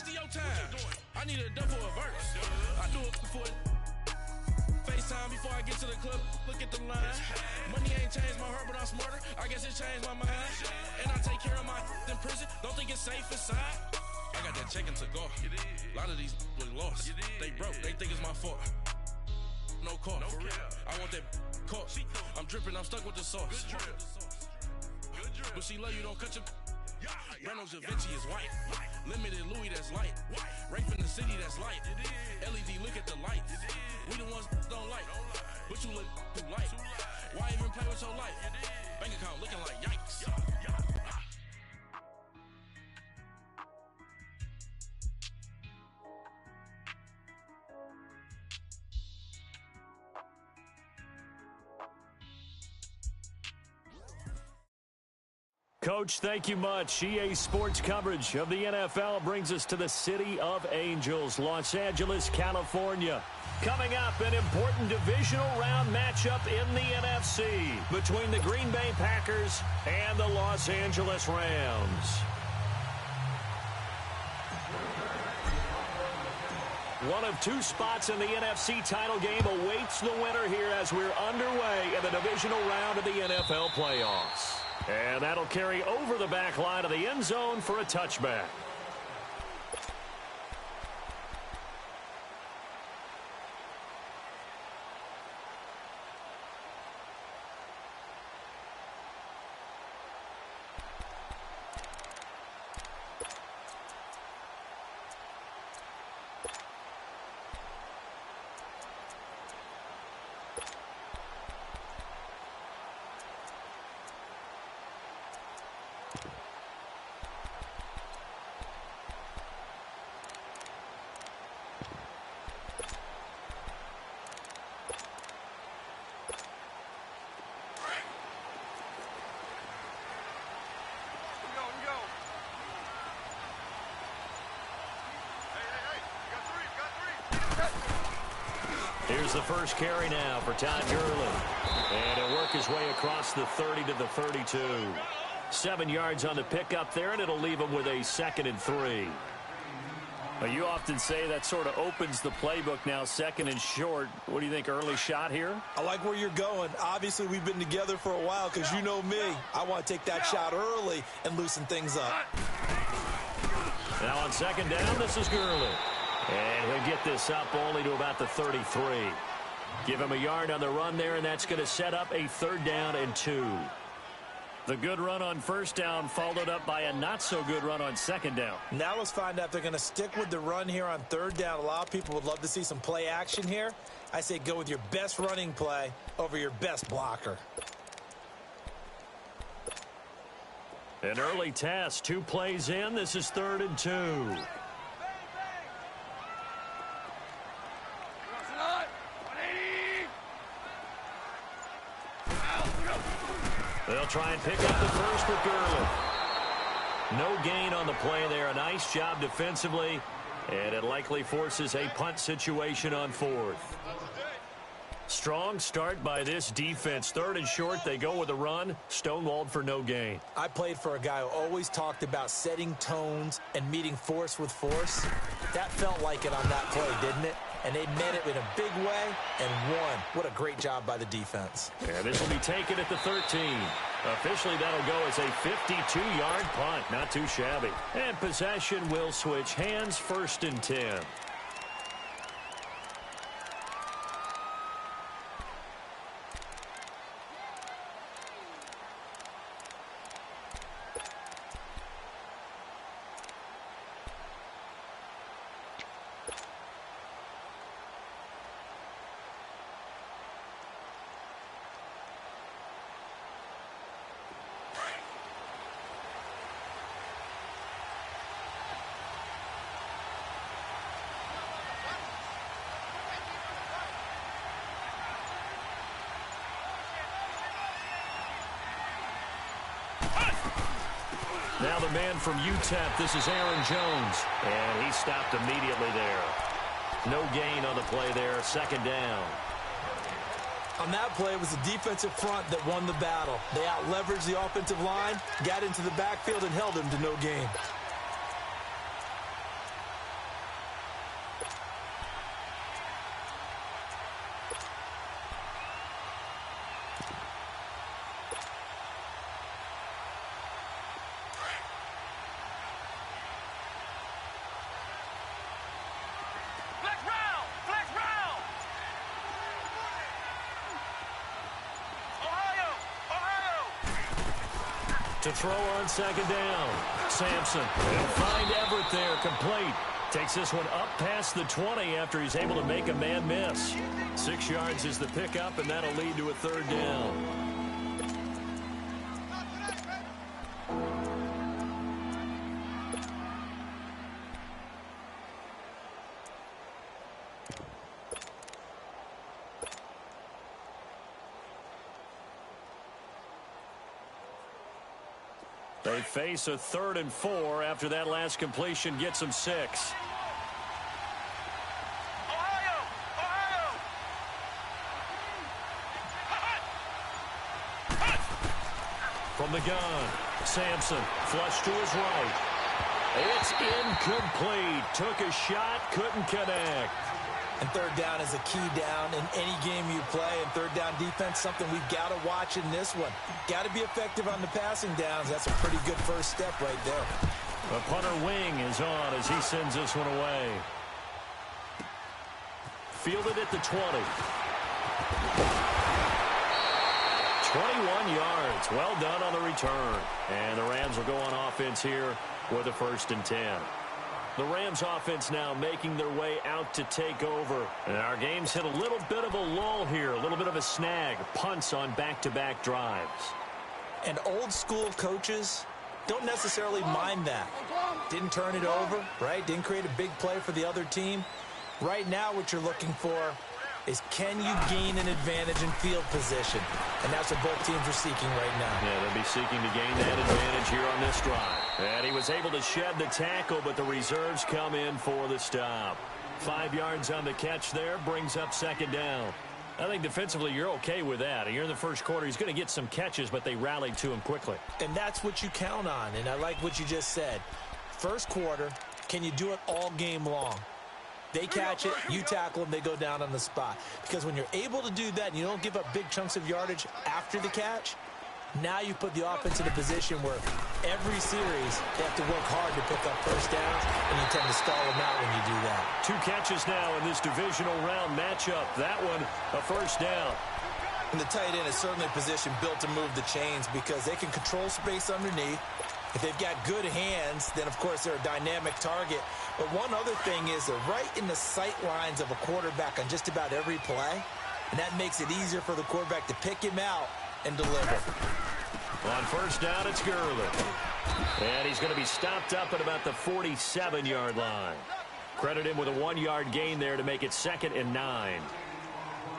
wasting your time. I need a double a verse. I do it for FaceTime before I get to the club. Look at the line. Money ain't changed my heart, but I'm smarter. I guess it changed my mind. And I take care of my in prison. Don't think it's safe inside. I got that check to go. A lot of these look lost. They broke. They think it's my fault. No call. For real. I want that caught. I'm dripping. I'm stuck with the sauce. But she love you. Don't cut your. Brando Da Vinci is white. Limited Louis, that's light. Rape in the city, that's light. LED, look at the lights. We the ones don't like. But you look too light. Why even play with your life? Bank account looking like yikes. Coach, thank you much. EA Sports coverage of the NFL brings us to the City of Angels, Los Angeles, California. Coming up, an important divisional round matchup in the NFC between the Green Bay Packers and the Los Angeles Rams. One of two spots in the NFC title game awaits the winner here as we're underway in the divisional round of the NFL playoffs. And that'll carry over the back line of the end zone for a touchback. Here's the first carry now for Todd Gurley. And he'll work his way across the 30 to the 32. 7 yards on the pickup there, and it'll leave him with a 2nd and 3. Well, you often say that sort of opens the playbook now, 2nd and short. What do you think, early shot here? I like where you're going. Obviously, we've been together for a while because you know me. I want to take that shot early and loosen things up. Now on 2nd down, this is Gurley. And he'll get this up only to about the 33. Give him a yard on the run there, and that's going to set up a 3rd down and 2. The good run on 1st down followed up by a not-so-good run on 2nd down. Now let's find out if they're going to stick with the run here on 3rd down. A lot of people would love to see some play action here. I say go with your best running play over your best blocker. An early test, 2 plays in. This is 3rd and 2. They'll try and pick up the first with Gurley. No gain on the play there. A nice job defensively, and it likely forces a punt situation on 4th. Strong start by this defense. 3rd and short, they go with a run. Stonewalled for no gain. I played for a guy who always talked about setting tones and meeting force with force. That felt like it on that play, didn't it? And they met it in a big way and won. What a great job by the defense. And this will be taken at the 13. Officially, that'll go as a 52-yard punt. Not too shabby. And possession will switch hands, 1st and 10. Now the man from UTEP, this is Aaron Jones. And he stopped immediately there. No gain on the play there, 2nd down. On that play, it was the defensive front that won the battle. They out-leveraged the offensive line, got into the backfield, and held him to no gain. To throw on second down. Sampson. He'll find Everett there, complete. Takes this one up past the 20 after he's able to make a man miss. 6 yards is the pickup, and that'll lead to a third down. They face a 3rd and 4 after that last completion gets them 6. From the gun, Sampson, flush to his right. It's incomplete. Took a shot, couldn't connect. And third down is a key down in any game you play. And third down defense, something we've got to watch in this one. Got to be effective on the passing downs. That's a pretty good first step right there. The punter wing is on as he sends this one away. Fielded at the 20. 21 yards. Well done on the return. And the Rams will go on offense here with a 1st and 10. The Rams offense now making their way out to take over. And our game's hit a little bit of a lull here, a little bit of a snag. Punts on back-to-back drives. And old school coaches don't necessarily mind that. Didn't turn it over, right? Didn't create a big play for the other team. Right now what you're looking for is, can you gain an advantage in field position? And that's what both teams are seeking right now. Yeah, they'll be seeking to gain that advantage here on this drive. And he was able to shed the tackle, but the reserves come in for the stop. 5 yards on the catch there, brings up 2nd down. I think defensively you're okay with that. Here in the first quarter, he's going to get some catches, but they rallied to him quickly. And that's what you count on, and I like what you just said. First quarter, can you do it all game long? They catch it, you tackle them, they go down on the spot. Because when you're able to do that and you don't give up big chunks of yardage after the catch, now you put the offense in a position where every series they have to work hard to pick up first downs, and you tend to stall them out when you do that. 2 catches now in this divisional round matchup. That one, a 1st down. And the tight end is certainly a position built to move the chains because they can control space underneath. If they've got good hands, then, of course, they're a dynamic target. But one other thing is they're right in the sight lines of a quarterback on just about every play, and that makes it easier for the quarterback to pick him out and deliver. On 1st down, it's Gurley. And he's going to be stopped up at about the 47-yard line. Credit him with a 1-yard gain there to make it 2nd and 9.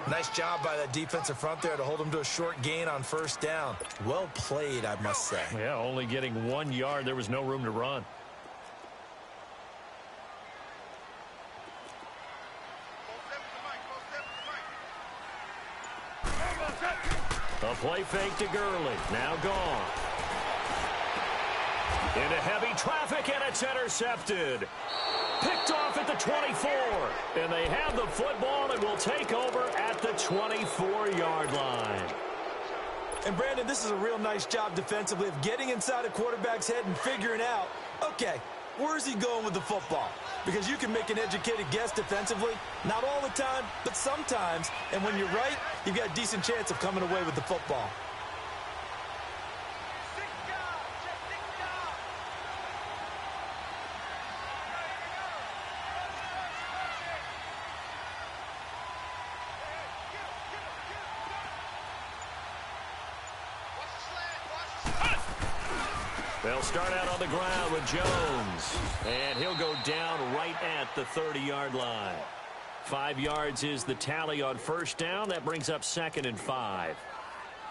Nice job by that defensive front there to hold him to a short gain on 1st down. Well played, I must say. Yeah, only getting 1 yard. There was no room to run. A play fake to Gurley. Now gone. Into heavy traffic, and it's intercepted. Picked off at the 24. And they have the football and will take over at the 24-yard line. And, Brandon, this is a real nice job defensively of getting inside a quarterback's head and figuring out, okay, where's he going with the football? Because you can make an educated guess defensively, not all the time, but sometimes. And when you're right, you've got a decent chance of coming away with the football. They'll start out on the ground with Jones. And he'll go down right at the 30-yard line. 5 yards is the tally on 1st down. That brings up 2nd and 5.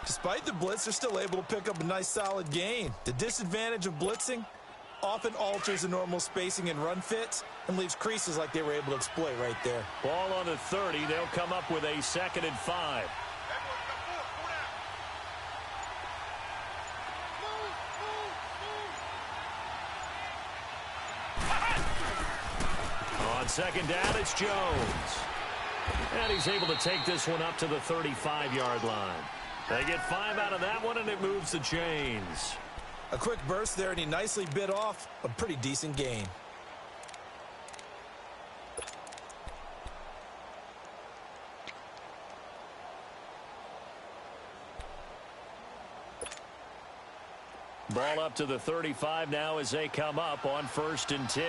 Despite the blitz, they're still able to pick up a nice solid gain. The disadvantage of blitzing often alters the normal spacing and run fits and leaves creases like they were able to exploit right there. Ball on the 30. They'll come up with a 2nd and 5. On 2nd down, it's Jones. And he's able to take this one up to the 35-yard line. They get 5 out of that one, and it moves the chains. A quick burst there, and he nicely bit off a pretty decent gain. Ball up to the 35 now as they come up on 1st and 10.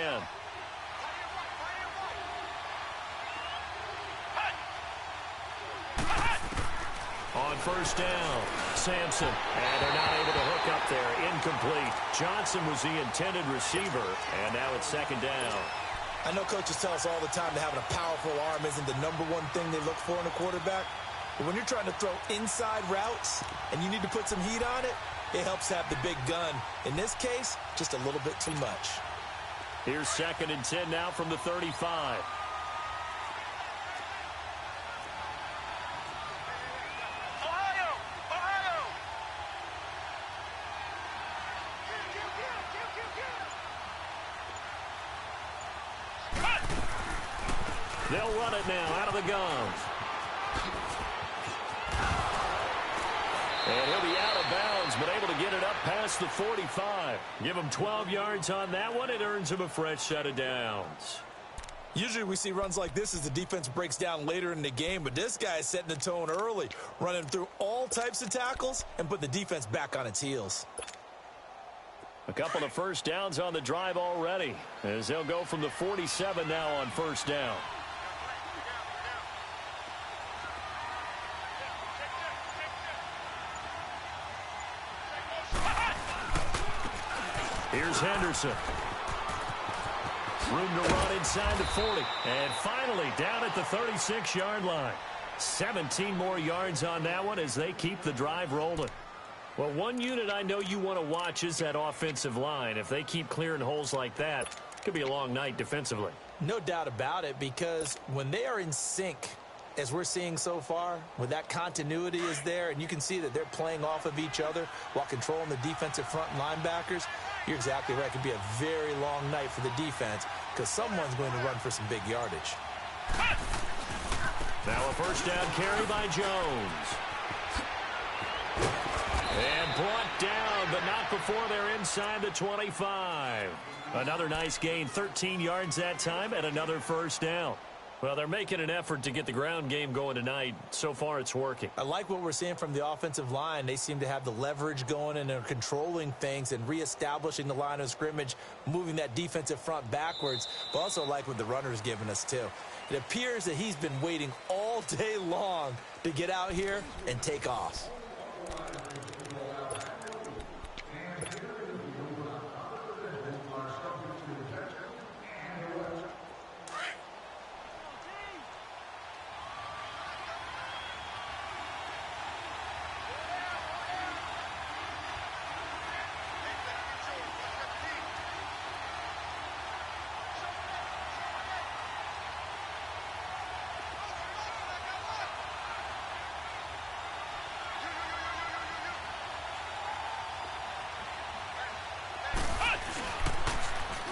On 1st down, Sampson, and they're not able to hook up there. Incomplete. Johnson was the intended receiver, and now it's 2nd down. I know coaches tell us all the time that having a powerful arm isn't the #1 thing they look for in a quarterback. But when you're trying to throw inside routes and you need to put some heat on it, it helps have the big gun. In this case, just a little bit too much. Here's 2nd and 10 now from the 35. They'll run it now out of the gun. And he'll be out of bounds, but able to get it up past the 45. Give him 12 yards on that one. It earns him a fresh set of downs. Usually we see runs like this as the defense breaks down later in the game, but this guy is setting the tone early, running through all types of tackles and put the defense back on its heels. A couple of 1st downs on the drive already, as they'll go from the 47 now on 1st down. Here's Henderson. Room to run inside the 40. And finally down at the 36-yard line. 17 more yards on that one as they keep the drive rolling. Well, one unit I know you want to watch is that offensive line. If they keep clearing holes like that, it could be a long night defensively. No doubt about it, because when they are in sync, as we're seeing so far, when that continuity is there and you can see that they're playing off of each other while controlling the defensive front linebackers, you're exactly right. It could be a very long night for the defense because someone's going to run for some big yardage. Now a 1st down carry by Jones. And brought down, but not before they're inside the 25. Another nice gain, 13 yards that time, and another 1st down. Well, they're making an effort to get the ground game going tonight. So far, it's working. I like what we're seeing from the offensive line. They seem to have the leverage going, and they're controlling things and reestablishing the line of scrimmage, moving that defensive front backwards. But also like what the runner's giving us, too. It appears that he's been waiting all day long to get out here and take off.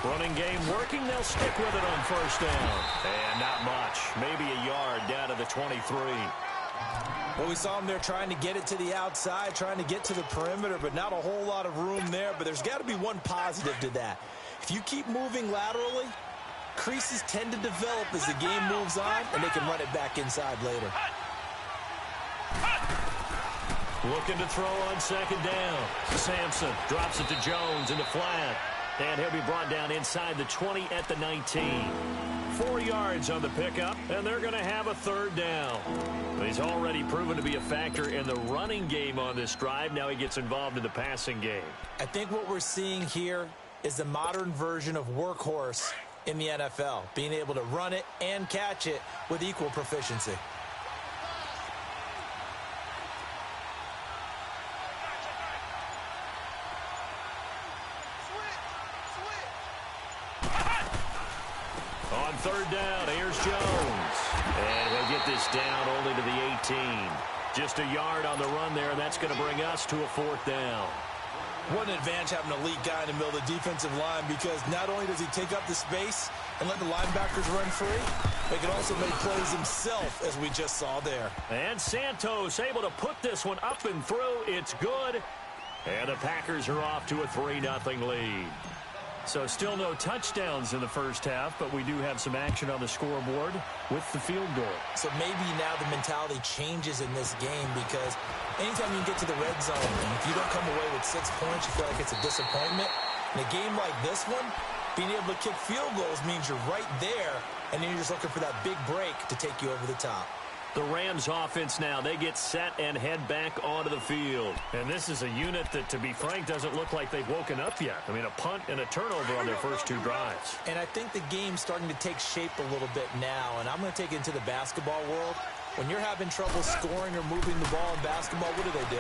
Running game working. They'll stick with it on 1st down. And not much. Maybe a yard down to the 23. Well, we saw him there trying to get it to the outside, trying to get to the perimeter, but not a whole lot of room there. But there's got to be one positive to that. If you keep moving laterally, creases tend to develop as the game moves on, and they can run it back inside later. Looking to throw on 2nd down. Sampson drops it to Jones in the flat. And he'll be brought down inside the 20 at the 19. 4 yards on the pickup, and they're going to have a 3rd down. He's already proven to be a factor in the running game on this drive. Now he gets involved in the passing game. I think what we're seeing here is the modern version of workhorse in the NFL, being able to run it and catch it with equal proficiency. On 3rd down, here's Jones. And he'll get this down only to the 18. Just a yard on the run there, and that's going to bring us to a 4th down. What an advantage having an elite guy in the middle of the defensive line, because not only does he take up the space and let the linebackers run free, but he can also make plays himself, as we just saw there. And Santos able to put this one up and through. It's good. And the Packers are off to a 3-0 lead. So still no touchdowns in the first half, but we do have some action on the scoreboard with the field goal. So maybe now the mentality changes in this game because anytime you get to the red zone, and if you don't come away with 6 points, you feel like it's a disappointment. In a game like this one, being able to kick field goals means you're right there, and then you're just looking for that big break to take you over the top. The Rams offense now, they get set and head back onto the field. And this is a unit that, to be frank, doesn't look like they've woken up yet. I mean, a punt and a turnover on their first 2 drives. And I think the game's starting to take shape a little bit now, and I'm going to take it into the basketball world. When you're having trouble scoring or moving the ball in basketball, what do?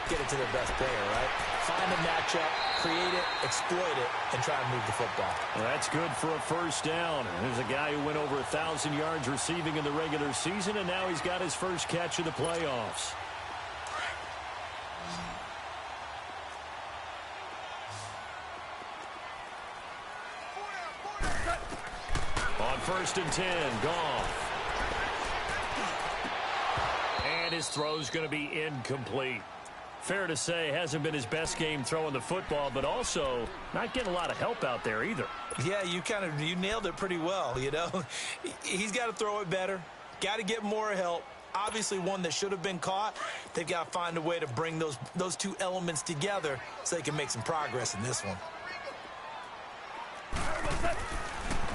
Get it to their best player, right? Find a matchup, create it, exploit it, and try and move the football. Well, that's good for a first down. There's a guy who went over 1,000 yards receiving in the regular season, and now he's got his first catch of the playoffs. On 1st and 10, Goff. And his throw's going to be incomplete. Fair to say, hasn't been his best game throwing the football, but also not getting a lot of help out there either. Yeah, you nailed it pretty well, you know. He's got to throw it better, got to get more help. Obviously one that should have been caught. They've got to find a way to bring those 2 elements together so they can make some progress in this one.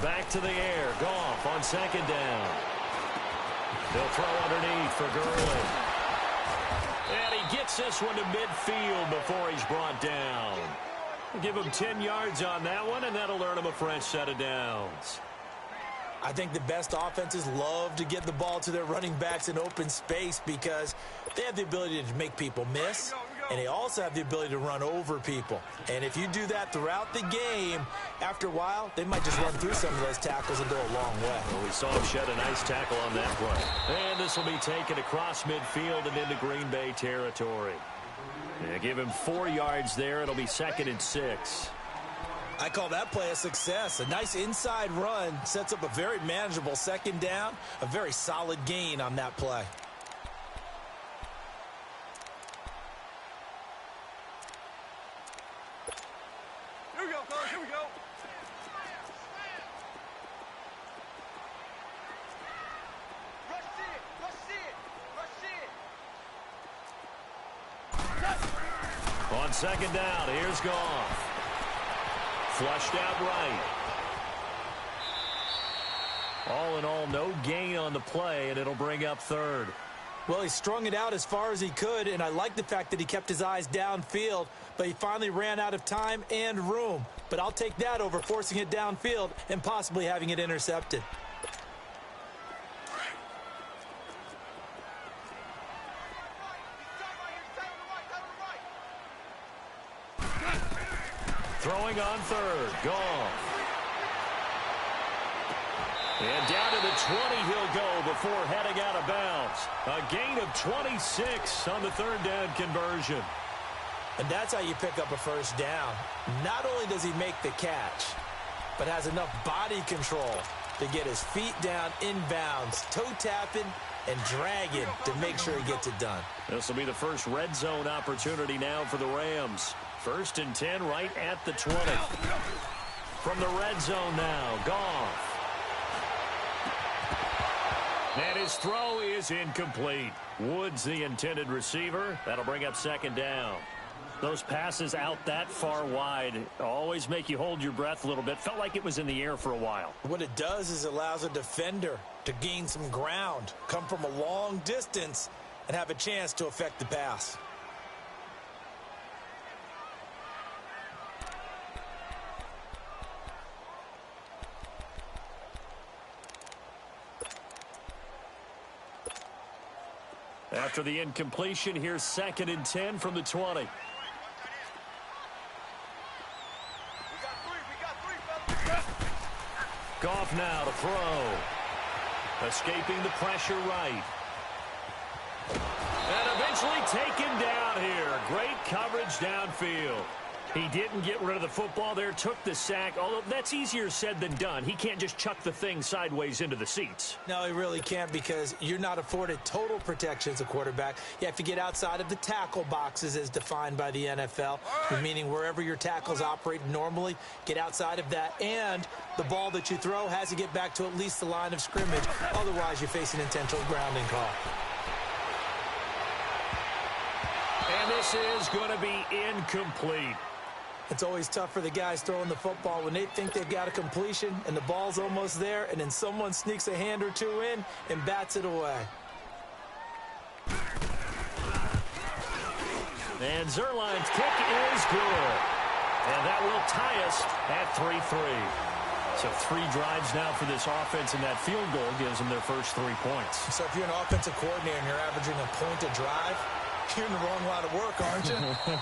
Back to the air, Goff on 2nd down. They'll throw underneath for Gurley. And he gets this one to midfield before he's brought down. Give him 10 yards on that one, and that'll earn him a fresh set of downs. I think the best offenses love to get the ball to their running backs in open space because they have the ability to make people miss, and they also have the ability to run over people. And if you do that throughout the game, after a while, they might just run through some of those tackles and go a long way. Well, we saw him shed a nice tackle on that play. And this will be taken across midfield and into Green Bay territory. Yeah, give him 4 yards there. It'll be 2nd and 6. I call that play a success. A nice inside run sets up a very manageable 2nd down, a very solid gain on that play. Here we go, fellas, here we go. On 2nd down, here's Goff. Flushed out right. All in all, no gain on the play, and it'll bring up 3rd. Well, he strung it out as far as he could, and I like the fact that he kept his eyes downfield, but he finally ran out of time and room. But I'll take that over forcing it downfield and possibly having it intercepted. Throwing on 3rd, Goff. And down to the 20 he'll go before heading out of bounds. A gain of 26 on the 3rd down conversion. And that's how you pick up a first down. Not only does he make the catch, but has enough body control to get his feet down inbounds, toe tapping and dragging to make sure he gets it done. This will be the first red zone opportunity now for the Rams. 1st and 10 right at the 20. From the red zone now, Goff. And his throw is incomplete. Woods the intended receiver. That'll bring up 2nd down. Those passes out that far wide always make you hold your breath a little bit. Felt like it was in the air for a while. What it does is it allows a defender to gain some ground, come from a long distance, and have a chance to affect the pass. After the incompletion, here's 2nd and 10 from the 20. Goff now to throw. Escaping the pressure right. And eventually taken down here. Great coverage downfield. He didn't get rid of the football there, took the sack, although that's easier said than done. He can't just chuck the thing sideways into the seats. No, he really can't, because you're not afforded total protection as a quarterback. You have to get outside of the tackle boxes as defined by the NFL, meaning wherever your tackles operate normally, get outside of that, and the ball that you throw has to get back to at least the line of scrimmage. Otherwise, you face an intentional grounding call. And this is going to be incomplete. It's always tough for the guys throwing the football when they think they've got a completion and the ball's almost there, and then someone sneaks a hand or two in and bats it away. And Zerline's kick is good. And that will tie us at 3-3. So 3 drives now for this offense, and that field goal gives them their first 3 points. So if you're an offensive coordinator and you're averaging a point a drive, you're in the wrong line of work, aren't you?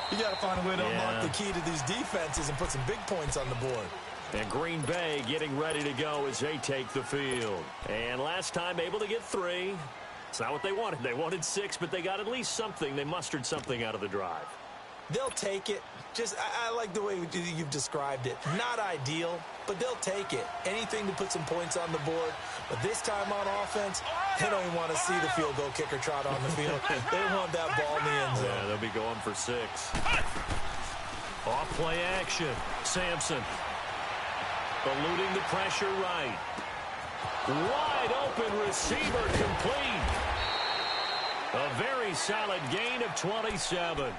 You got to find a way to unlock the key to these defenses and put some big points on the board. And Green Bay getting ready to go as they take the field. And last time able to get 3. It's not what they wanted. They wanted 6, but they got at least something. They mustered something out of the drive. They'll take it. I like the way you've described it. Not ideal, but they'll take it. Anything to put some points on the board. But this time on offense, they don't even want to see the field goal kicker trot on the field. They want that ball in the end zone. Yeah, they'll be going for 6. Off play action. Sampson eluding the pressure right. Wide open receiver complete. A very solid gain of 27.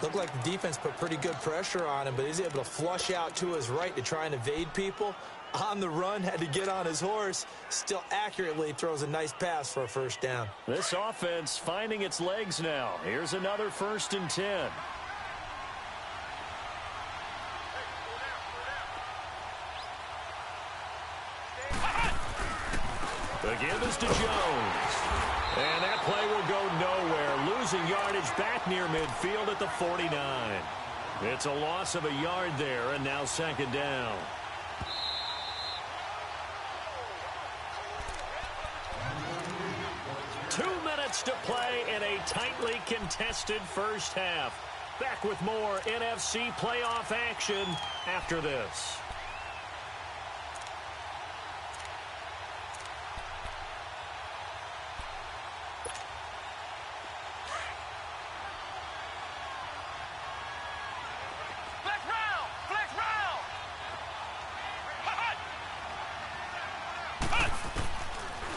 Looked like the defense put pretty good pressure on him, but he's able to flush out to his right to try and evade people. On the run, had to get on his horse. Still accurately throws a nice pass for a first down. This offense finding its legs now. Here's another 1st and 10. The give is to Jones. And that play will go nowhere. Losing yardage back near midfield at the 49. It's a loss of a yard there, and now 2nd down. Two minutes to play in a tightly contested first half. Back with more NFC playoff action after this.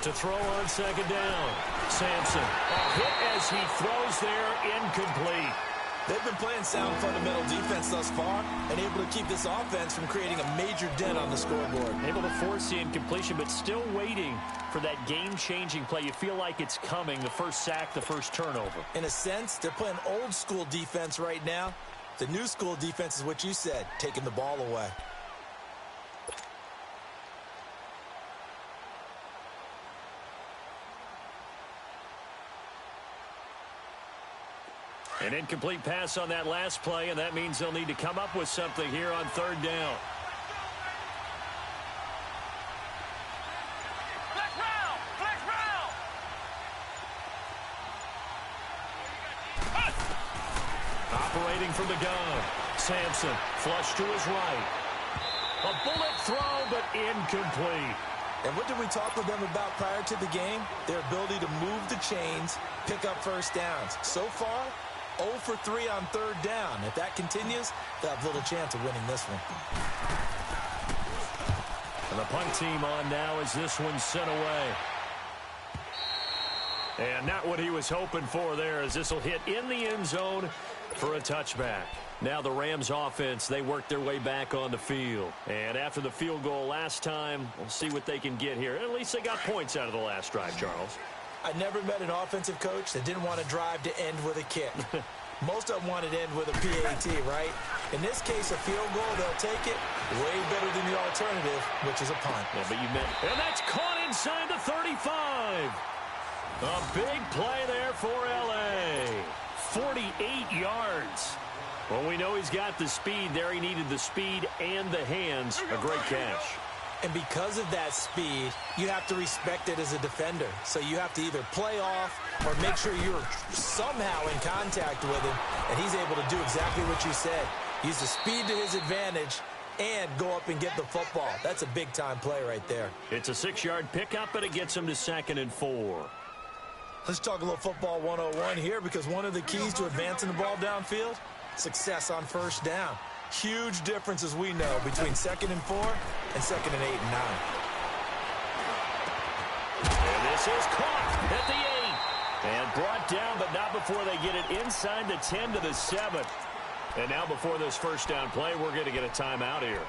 To throw on 2nd down. Sampson. A hit as he throws there, incomplete. They've been playing sound fundamental defense thus far and able to keep this offense from creating a major dent on the scoreboard. Able to force the incompletion, but still waiting for that game-changing play. You feel like it's coming, the first sack, the first turnover. In a sense, they're playing old-school defense right now. The new-school defense is what you said, taking the ball away. An incomplete pass on that last play, and that means they'll need to come up with something here on 3rd down. Operating from the gun. Sampson, flush to his right. A bullet throw, but incomplete. And what did we talk with them about prior to the game? Their ability to move the chains, pick up first downs. So far, 0 for 3 on 3rd down. If that continues, they'll have little chance of winning this one. And the punt team on now as this one's sent away. And not what he was hoping for there, as this will hit in the end zone for a touchback. Now the Rams offense, they work their way back on the field. And after the field goal last time, we'll see what they can get here. At least they got points out of the last drive, Charles. I never met an offensive coach that didn't want to drive to end with a kick. Most of them want it to end with a PAT, right? In this case, a field goal, they'll take it way better than the alternative, which is a punt. Yeah, but you meant, and that's caught inside the 35. A big play there for L.A. 48 yards. Well, we know he's got the speed there. He needed the speed and the hands. A great catch. And because of that speed, you have to respect it as a defender. So you have to either play off or make sure you're somehow in contact with him. And he's able to do exactly what you said. Use the speed to his advantage and go up and get the football. That's a big-time play right there. It's a 6-yard pickup, and it gets him to 2nd and 4. Let's talk a little football 101 here, because one of the keys to advancing the ball downfield, success on first down. Huge difference, as we know, between 2nd and 4 and 2nd and 8 and 9. And this is caught at the 8. And brought down, but not before they get it inside the 10 to the 7. And now before this first down play, we're going to get a timeout here,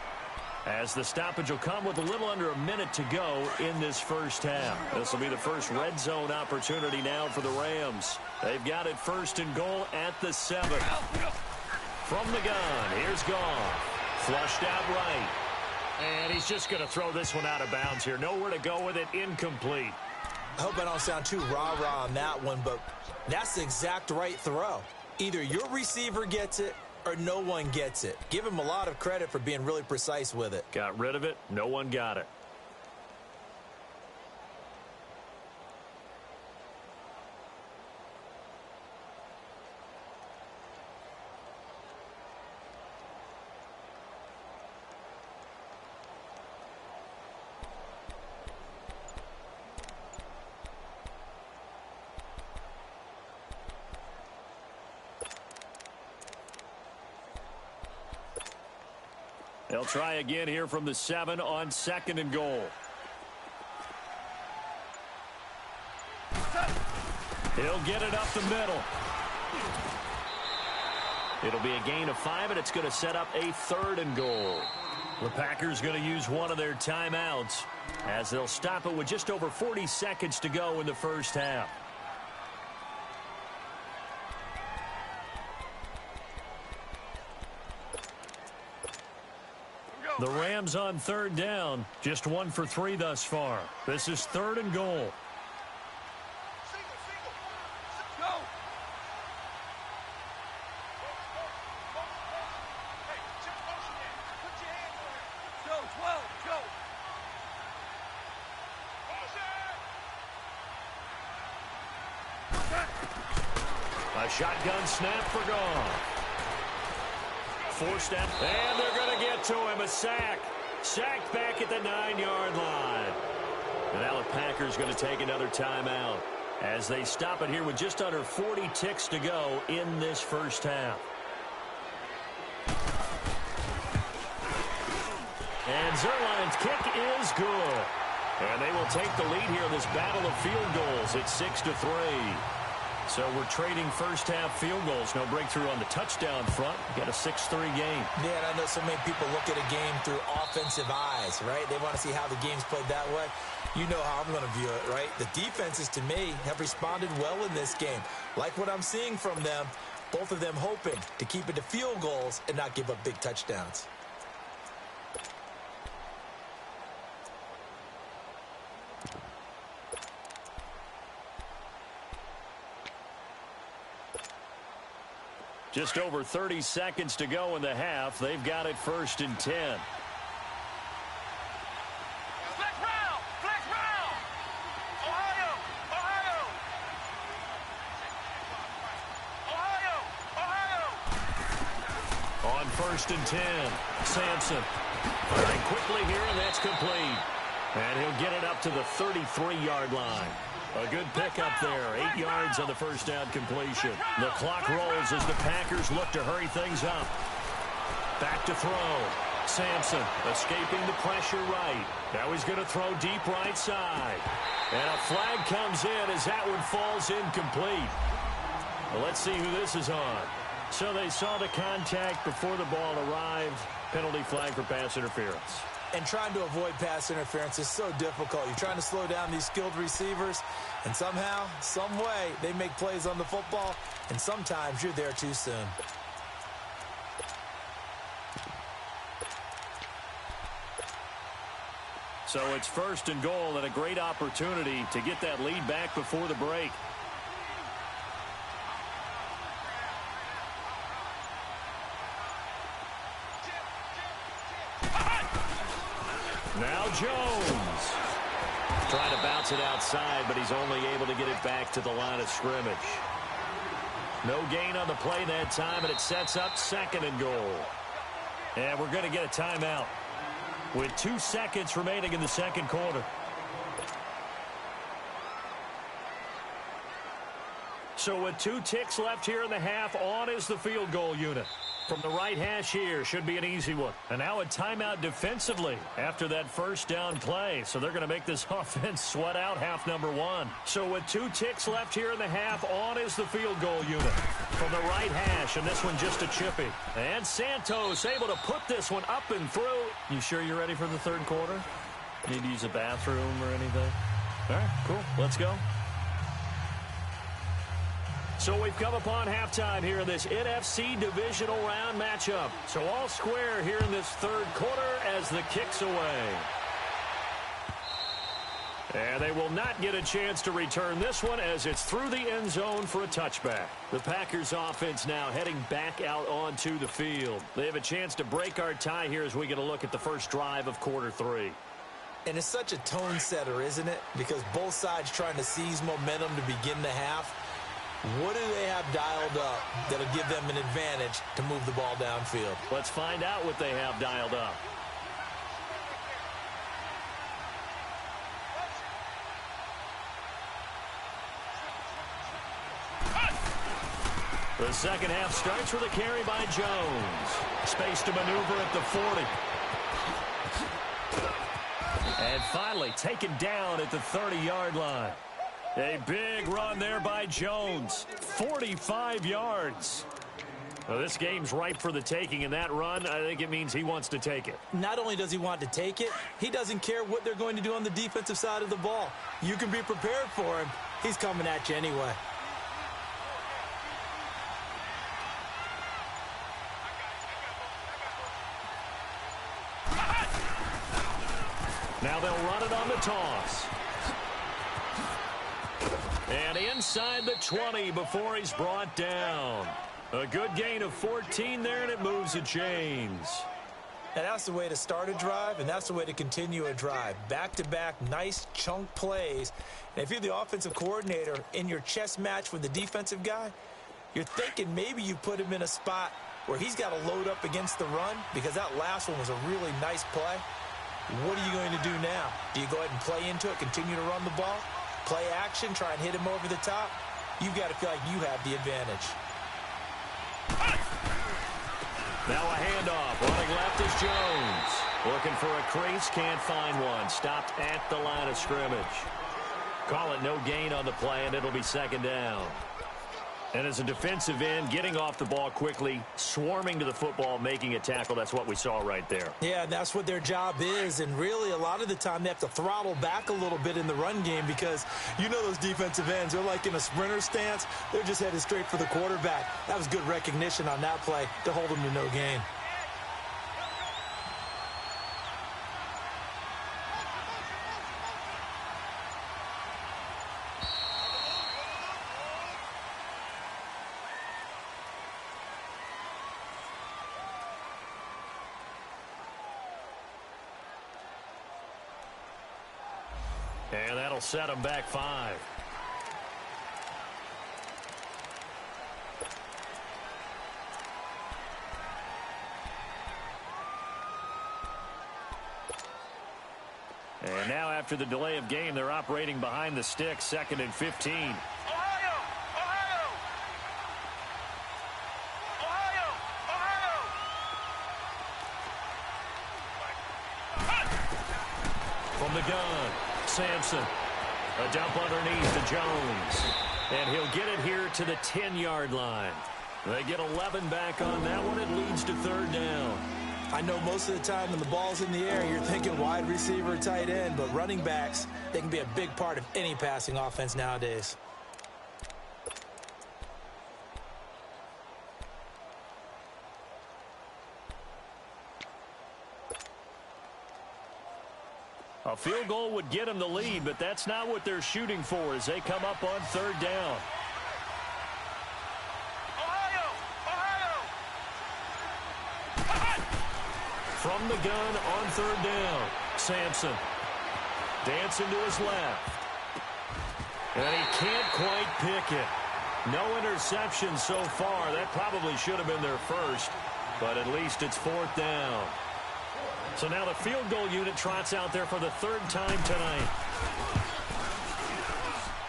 as the stoppage will come with a little under a minute to go in this first half. This will be the first red zone opportunity now for the Rams. They've got it 1st and goal at the 7. From the gun, here's Goff. Flushed out right. And he's just going to throw this one out of bounds here. Nowhere to go with it. Incomplete. I hope I don't sound too rah-rah on that one, but that's the exact right throw. Either your receiver gets it or no one gets it. Give him a lot of credit for being really precise with it. Got rid of it. No one got it. They'll try again here from the 7 on 2nd and goal. He'll get it up the middle. It'll be a gain of 5, and it's going to set up a 3rd and goal. The Packers going to use one of their timeouts, as they'll stop it with just over 40 seconds to go in the first half. The Rams on 3rd down, just 1 for 3 thus far. This is 3rd and goal. Go! Hey, just motion in. Put your hands on it. Go, 12, go! Motion! A shotgun snap for Goff. Forced out, and they're going to get to him. A sack. Sacked back at the 9-yard line. And now the Packers going to take another timeout, as they stop it here with just under 40 ticks to go in this first half. And Zerline's kick is good. And they will take the lead here in this battle of field goals at 6-3. So we're trading first-half field goals. No breakthrough on the touchdown front. We've got a 6-3 game. Yeah, and I know so many people look at a game through offensive eyes, right? They want to see how the game's played that way. You know how I'm going to view it, right? The defenses, to me, have responded well in this game. Like what I'm seeing from them, both of them hoping to keep it to field goals and not give up big touchdowns. Just over 30 seconds to go in the half. They've got it 1st and 10. Flex round! Flex round! Ohio! Ohio! Ohio! Ohio! On 1st and 10, Sampson. Firing quickly here, and that's complete. And he'll get it up to the 33-yard line. A good pickup there. 8 yards on the first down completion. The clock rolls as the Packers look to hurry things up. Back to throw. Sampson escaping the pressure right. Now he's going to throw deep right side. And a flag comes in as that one falls incomplete. Well, let's see who this is on. So they saw the contact before the ball arrived. Penalty flag for pass interference. And trying to avoid pass interference is so difficult. You're trying to slow down these skilled receivers, and somehow, some way, they make plays on the football, and sometimes you're there too soon. So it's 1st and goal, and a great opportunity to get that lead back before the break. Now Jones. Trying to bounce it outside, but he's only able to get it back to the line of scrimmage. No gain on the play that time, and it sets up 2nd and goal. And we're going to get a timeout with 2 seconds remaining in the second quarter. So with 2 ticks left here in the half, on is the field goal unit. From the right hash here, should be an easy one. And now a timeout defensively after that first down play. So they're going to make this offense sweat out half number 1. So with 2 ticks left here in the half, on is the field goal unit. From the right hash, and this one just a chippy. And Santos able to put this one up and through. You sure you're ready for the third quarter? Need to use a bathroom or anything? All right, cool. Let's go. So we've come upon halftime here in this NFC divisional round matchup. So all square here in this third quarter as the kick's away. And they will not get a chance to return this one as it's through the end zone for a touchback. The Packers offense now heading back out onto the field. They have a chance to break our tie here as we get a look at the first drive of quarter 3. And it's such a tone setter, isn't it? Because both sides trying to seize momentum to begin the half. What do they have dialed up that'll give them an advantage to move the ball downfield? Let's find out what they have dialed up. The second half starts with a carry by Jones. Space to maneuver at the 40. And finally taken down at the 30-yard line. A big run there by Jones. 45 yards. Well, this game's ripe for the taking, and that run, I think it means he wants to take it. Not only does he want to take it, he doesn't care what they're going to do on the defensive side of the ball. You can be prepared for him. He's coming at you anyway. Now they'll run it on the toss. And inside the 20 before he's brought down. A good gain of 14 there, and it moves the chains. And that's the way to start a drive, and that's the way to continue a drive. Back-to-back, nice chunk plays. And if you're the offensive coordinator in your chess match with the defensive guy, you're thinking maybe you put him in a spot where he's got to load up against the run because that last one was a really nice play. What are you going to do now? Do you go ahead and play into it, continue to run the ball, play action, try and hit him over the top? You've got to feel like you have the advantage. Now a handoff. Running left is Jones. Looking for a crease, can't find one. Stopped at the line of scrimmage. Call it no gain on the play, and it'll be second down. And as a defensive end, getting off the ball quickly, swarming to the football, making a tackle, that's what we saw right there. Yeah, that's what their job is, and really a lot of the time they have to throttle back a little bit in the run game because you know those defensive ends, they're like in a sprinter stance. They're just headed straight for the quarterback. That was good recognition on that play to hold them to no gain. And that'll set them back 5. And now after the delay of game, they're operating behind the stick, 2nd and 15. Ohio! From the gun, Sampson. A dump underneath to Jones. And he'll get it here to the 10-yard line. They get 11 back on that one. It leads to third down. I know most of the time when the ball's in the air, you're thinking wide receiver, tight end, but running backs, they can be a big part of any passing offense nowadays. A field goal would get them the lead, but that's not what they're shooting for as they come up on third down. From the gun on third down, Sampson. Dancing to his left. And he can't quite pick it. No interception so far. That probably should have been their first. but at least it's 4th down. So now the field goal unit trots out there for the 3rd time tonight.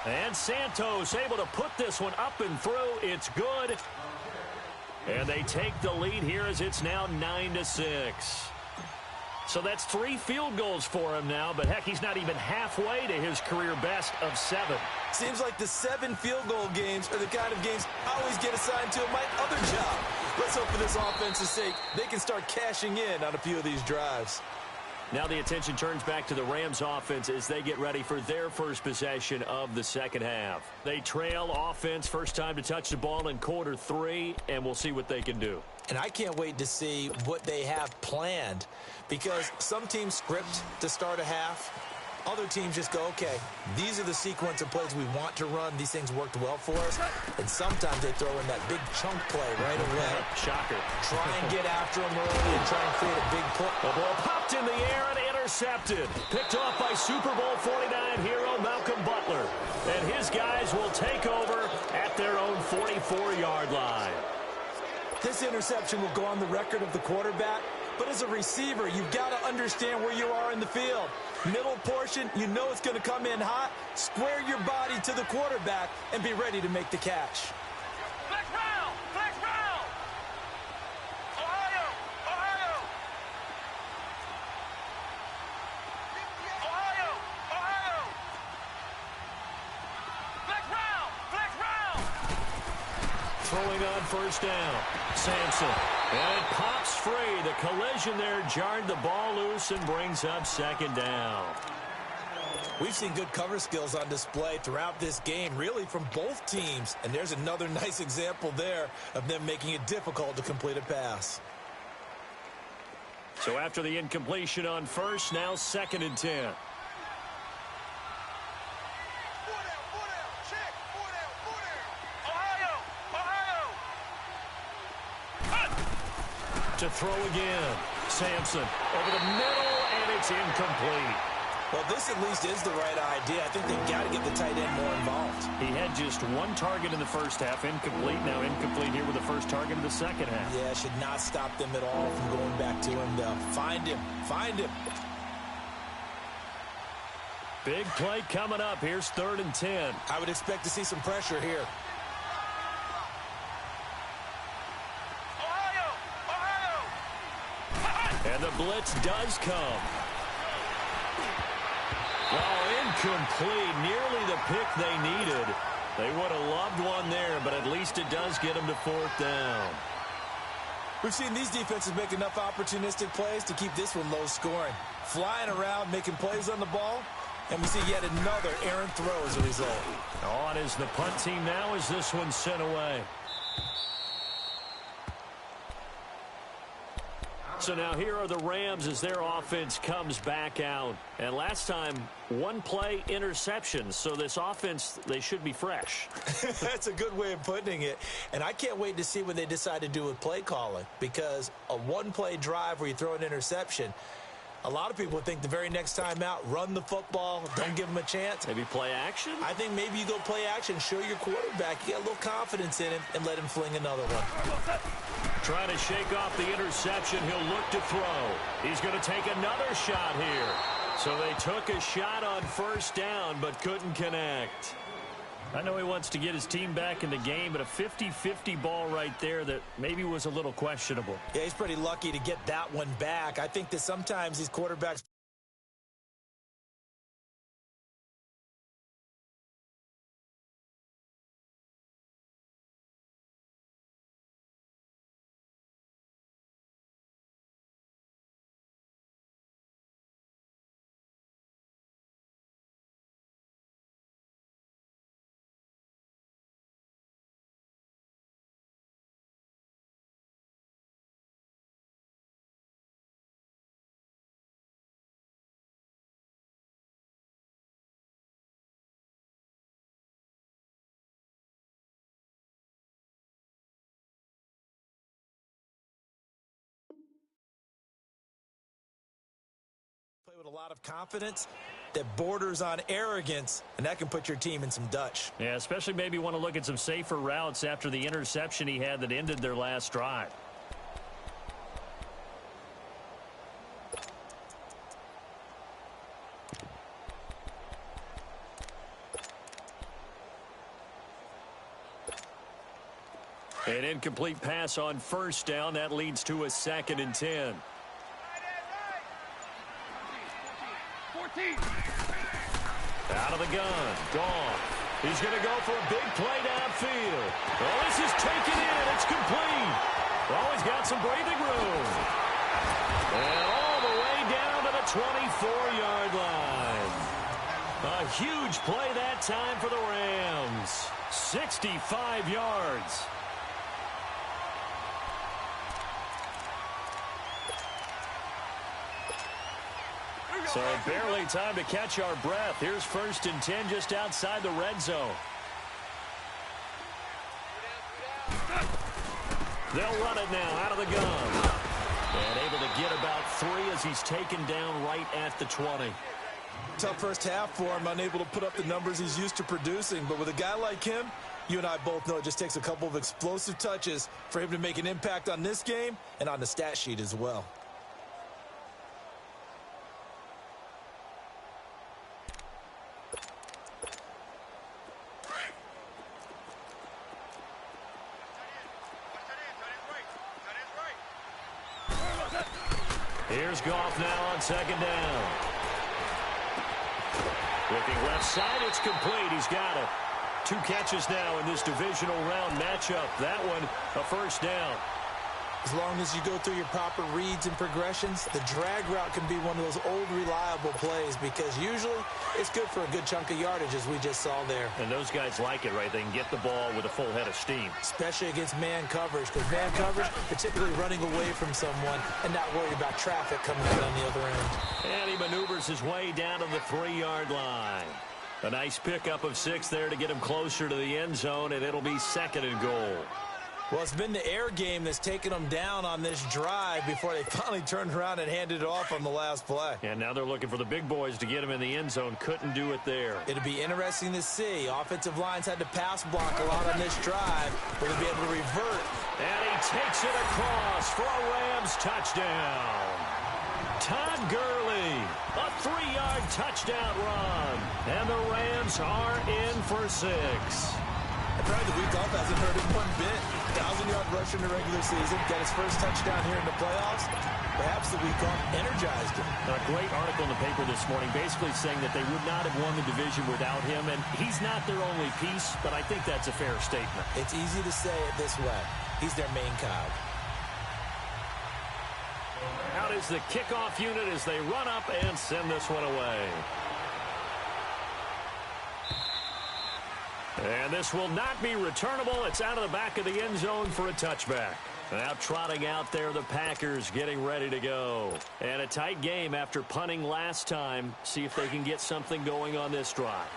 And Santos able to put this one up and through. It's good. And they take the lead here as it's now 9-6. So that's 3 field goals for him now, but heck, he's not even halfway to his career best of 7. Seems like the 7 field goal games are the kind of games I always get assigned to in my other job. Let's hope for this offense's sake they can start cashing in on a few of these drives. Now the attention turns back to the Rams offense as they get ready for their first possession of the second half. They trail offense, first time to touch the ball in quarter 3, and we'll see what they can do. And I can't wait to see what they have planned, because some teams script to start a half. Other teams just go, okay, these are the sequence of plays we want to run. These things worked well for us. And sometimes they throw in that big chunk play right away. Shocker. Try and get after them early and try and create a big play. The ball popped in the air and intercepted. Picked off by Super Bowl 49 hero Malcolm Butler. And his guys will take over at their own 44-yard line. This interception will go on the record of the quarterback, but as a receiver, you've got to understand where you are in the field. Middle portion, you know it's going to come in hot. Square your body to the quarterback and be ready to make the catch. Flex round! Flex round! Ohio! Ohio! Ohio! Ohio! Flex round! Flex round! Throwing on first down. Sampson. And it pops free. The collision there jarred the ball loose and brings up second down. We've seen good cover skills on display throughout this game, really from both teams. And there's another nice example there of them making it difficult to complete a pass. So after the incompletion on first, now 2nd and 10. To throw again. Sampson over the middle, and it's incomplete. Well, this at least is the right idea. I think they've got to get the tight end more involved. He had just 1 target in the first half, incomplete. Now incomplete here with the first target of the second half. Yeah, should not stop them at all from going back to him, though. Find him. Find him. Big play coming up. Here's 3rd and 10. I would expect to see some pressure here. And the blitz does come. Oh, incomplete. Nearly the pick they needed. They would have loved one there, but at least it does get them to 4th down. We've seen these defenses make enough opportunistic plays to keep this one low scoring. Flying around, making plays on the ball, and we see yet another errant throw as a result. On is the punt team now as this one's sent away. So now here are the Rams as their offense comes back out. And last time, 1 play interceptions. So this offense, they should be fresh. That's a good way of putting it. And I can't wait to see what they decide to do with play calling. Because a 1-play drive where you throw an interception, a lot of people would think the very next time out, run the football, don't give them a chance. Maybe play action? I think maybe you go play action, show your quarterback, you got a little confidence in him, and let him fling another one. Trying to shake off the interception. He'll look to throw. He's going to take another shot here. So they took a shot on first down, but couldn't connect. I know he wants to get his team back in the game, but a 50-50 ball right there that maybe was a little questionable. Yeah, he's pretty lucky to get that one back. I think that sometimes these quarterbacks play with a lot of confidence that borders on arrogance, and that can put your team in some Dutch. Yeah, especially maybe want to look at some safer routes after the interception he had that ended their last drive. An incomplete pass on first down. That leads to a 2nd and 10. 14. Out of the gun. Gone. He's going to go for a big play downfield. Oh, this is taken in. It's complete. Oh, he's got some breathing room. And all the way down to the 24-yard line. A huge play that time for the Rams. 65 yards. So barely time to catch our breath. Here's 1st and 10 just outside the red zone. They'll run it now out of the gun. And able to get about 3 as he's taken down right at the 20. Tough first half for him, unable to put up the numbers he's used to producing. But with a guy like him, you and I both know it just takes a couple of explosive touches for him to make an impact on this game and on the stat sheet as well. Here's Goff now on 2nd down. Looking left side, it's complete. He's got it. 2 catches now in this divisional round matchup. That one, a 1st down. As long as you go through your proper reads and progressions, the drag route can be one of those old reliable plays because usually it's good for a good chunk of yardage as we just saw there. And those guys like it, right? They can get the ball with a full head of steam. Especially against man coverage, because man coverage, they're typically running away from someone and not worried about traffic coming out on the other end. And he maneuvers his way down to the 3-yard line. A nice pickup of 6 there to get him closer to the end zone, and it'll be 2nd and goal. Well, it's been the air game that's taken them down on this drive before they finally turned around and handed it off on the last play. And now they're looking for the big boys to get him in the end zone. Couldn't do it there. It'll be interesting to see. Offensive lines had to pass block a lot on this drive. Will they be able to revert? And he takes it across for a Rams touchdown. Todd Gurley, a 3-yard touchdown run. And the Rams are in for 6. Probably the week off hasn't hurt him one bit. 1,000-yard rush in the regular season. Got his first touchdown here in the playoffs. Perhaps the week off energized him. A great article in the paper this morning basically saying that they would not have won the division without him. And he's not their only piece, but I think that's a fair statement. It's easy to say it this way. He's their main cog. Out is the kickoff unit as they run up and send this one away. And this will not be returnable. It's out of the back of the end zone for a touchback. Now trotting out there, the Packers getting ready to go. And a tight game after punting last time. See if they can get something going on this drive.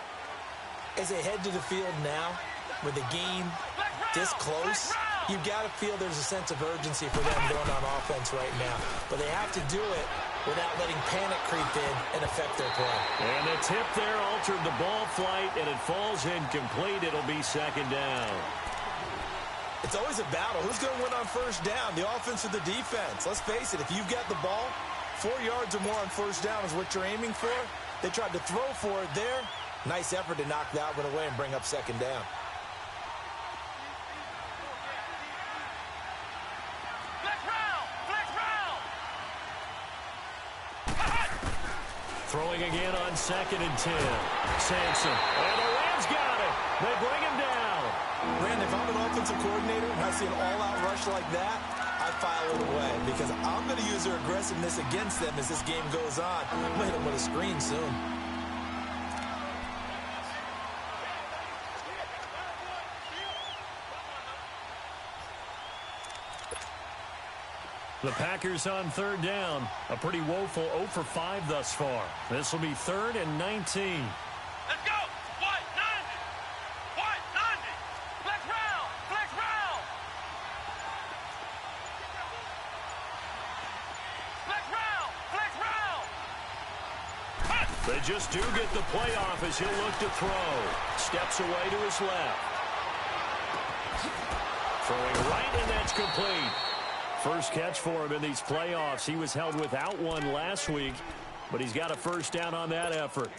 As they head to the field now, with the game this close, you've got to feel there's a sense of urgency for them going on offense right now. But they have to do it without letting panic creep in and affect their play. And the tip there altered the ball flight, and it falls incomplete. It'll be 2nd down. It's always a battle. Who's going to win on first down, the offense or the defense? Let's face it, if you've got the ball, 4 yards or more on first down is what you're aiming for. They tried to throw for it there. Nice effort to knock that one away and bring up 2nd down. Throwing again on 2nd and 10. Sampson. And the Rams got it. They bring him down. Brandon, if I'm an offensive coordinator and I see an all-out rush like that, I file it away because I'm going to use their aggressiveness against them as this game goes on. I'm going to hit them with a screen soon. The Packers on 3rd down. A pretty woeful 0 for 5 thus far. This will be 3rd and 19. Let's go! White 90! White 90! Flex round! Flex round! Flex round! Flex round! They just do get the play off as he'll look to throw. Steps away to his left. Throwing right, and that's complete. First catch for him in these playoffs. He was held without one last week, but he's got a first down on that effort.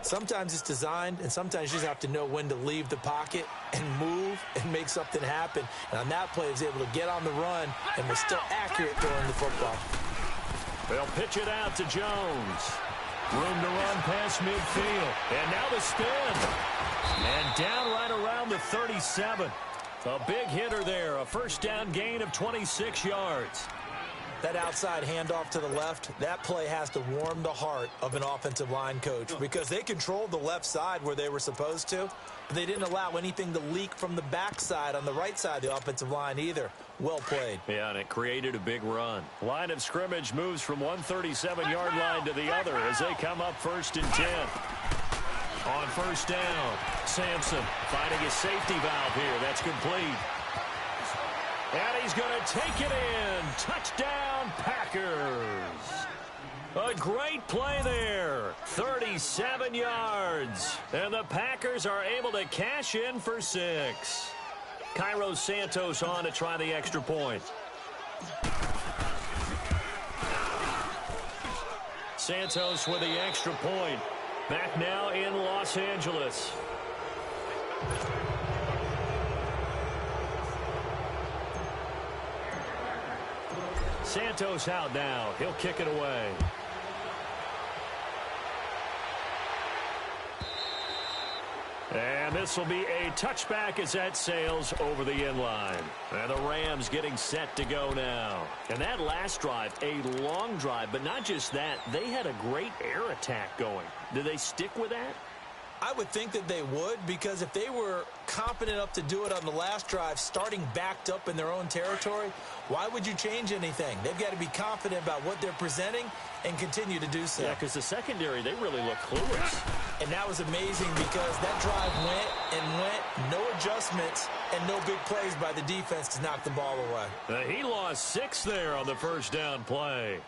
Sometimes it's designed, and sometimes you just have to know when to leave the pocket and move and make something happen. And on that play, he was able to get on the run and was still accurate throwing the football. They'll pitch it out to Jones. Room to run past midfield. And now the spin. And down right around the 37. A big hitter there. A first down gain of 26 yards. That outside handoff to the left, that play has to warm the heart of an offensive line coach because they controlled the left side where they were supposed to, but they didn't allow anything to leak from the backside on the right side of the offensive line either. Well played. Yeah, and it created a big run. Line of scrimmage moves from one 37-yard line to the other as they come up 1st and 10. On first down, Sampson finding his safety valve here. That's complete. And he's going to take it in. Touchdown, Packers. A great play there. 37 yards. And the Packers are able to cash in for 6. Cairo Santos on to try the extra point. Santos with the extra point. Back now in Los Angeles. Santos out now. He'll kick it away. And this will be a touchback as that sails over the end line. And the Rams getting set to go now. And that last drive, a long drive, but not just that. They had a great air attack going. Do they stick with that? I would think that they would, because if they were confident enough to do it on the last drive, starting backed up in their own territory, why would you change anything? They've got to be confident about what they're presenting and continue to do so. Yeah, because the secondary, they really look clueless. And that was amazing because that drive went, no adjustments, and no big plays by the defense to knock the ball away. He lost 6 there on the first down play.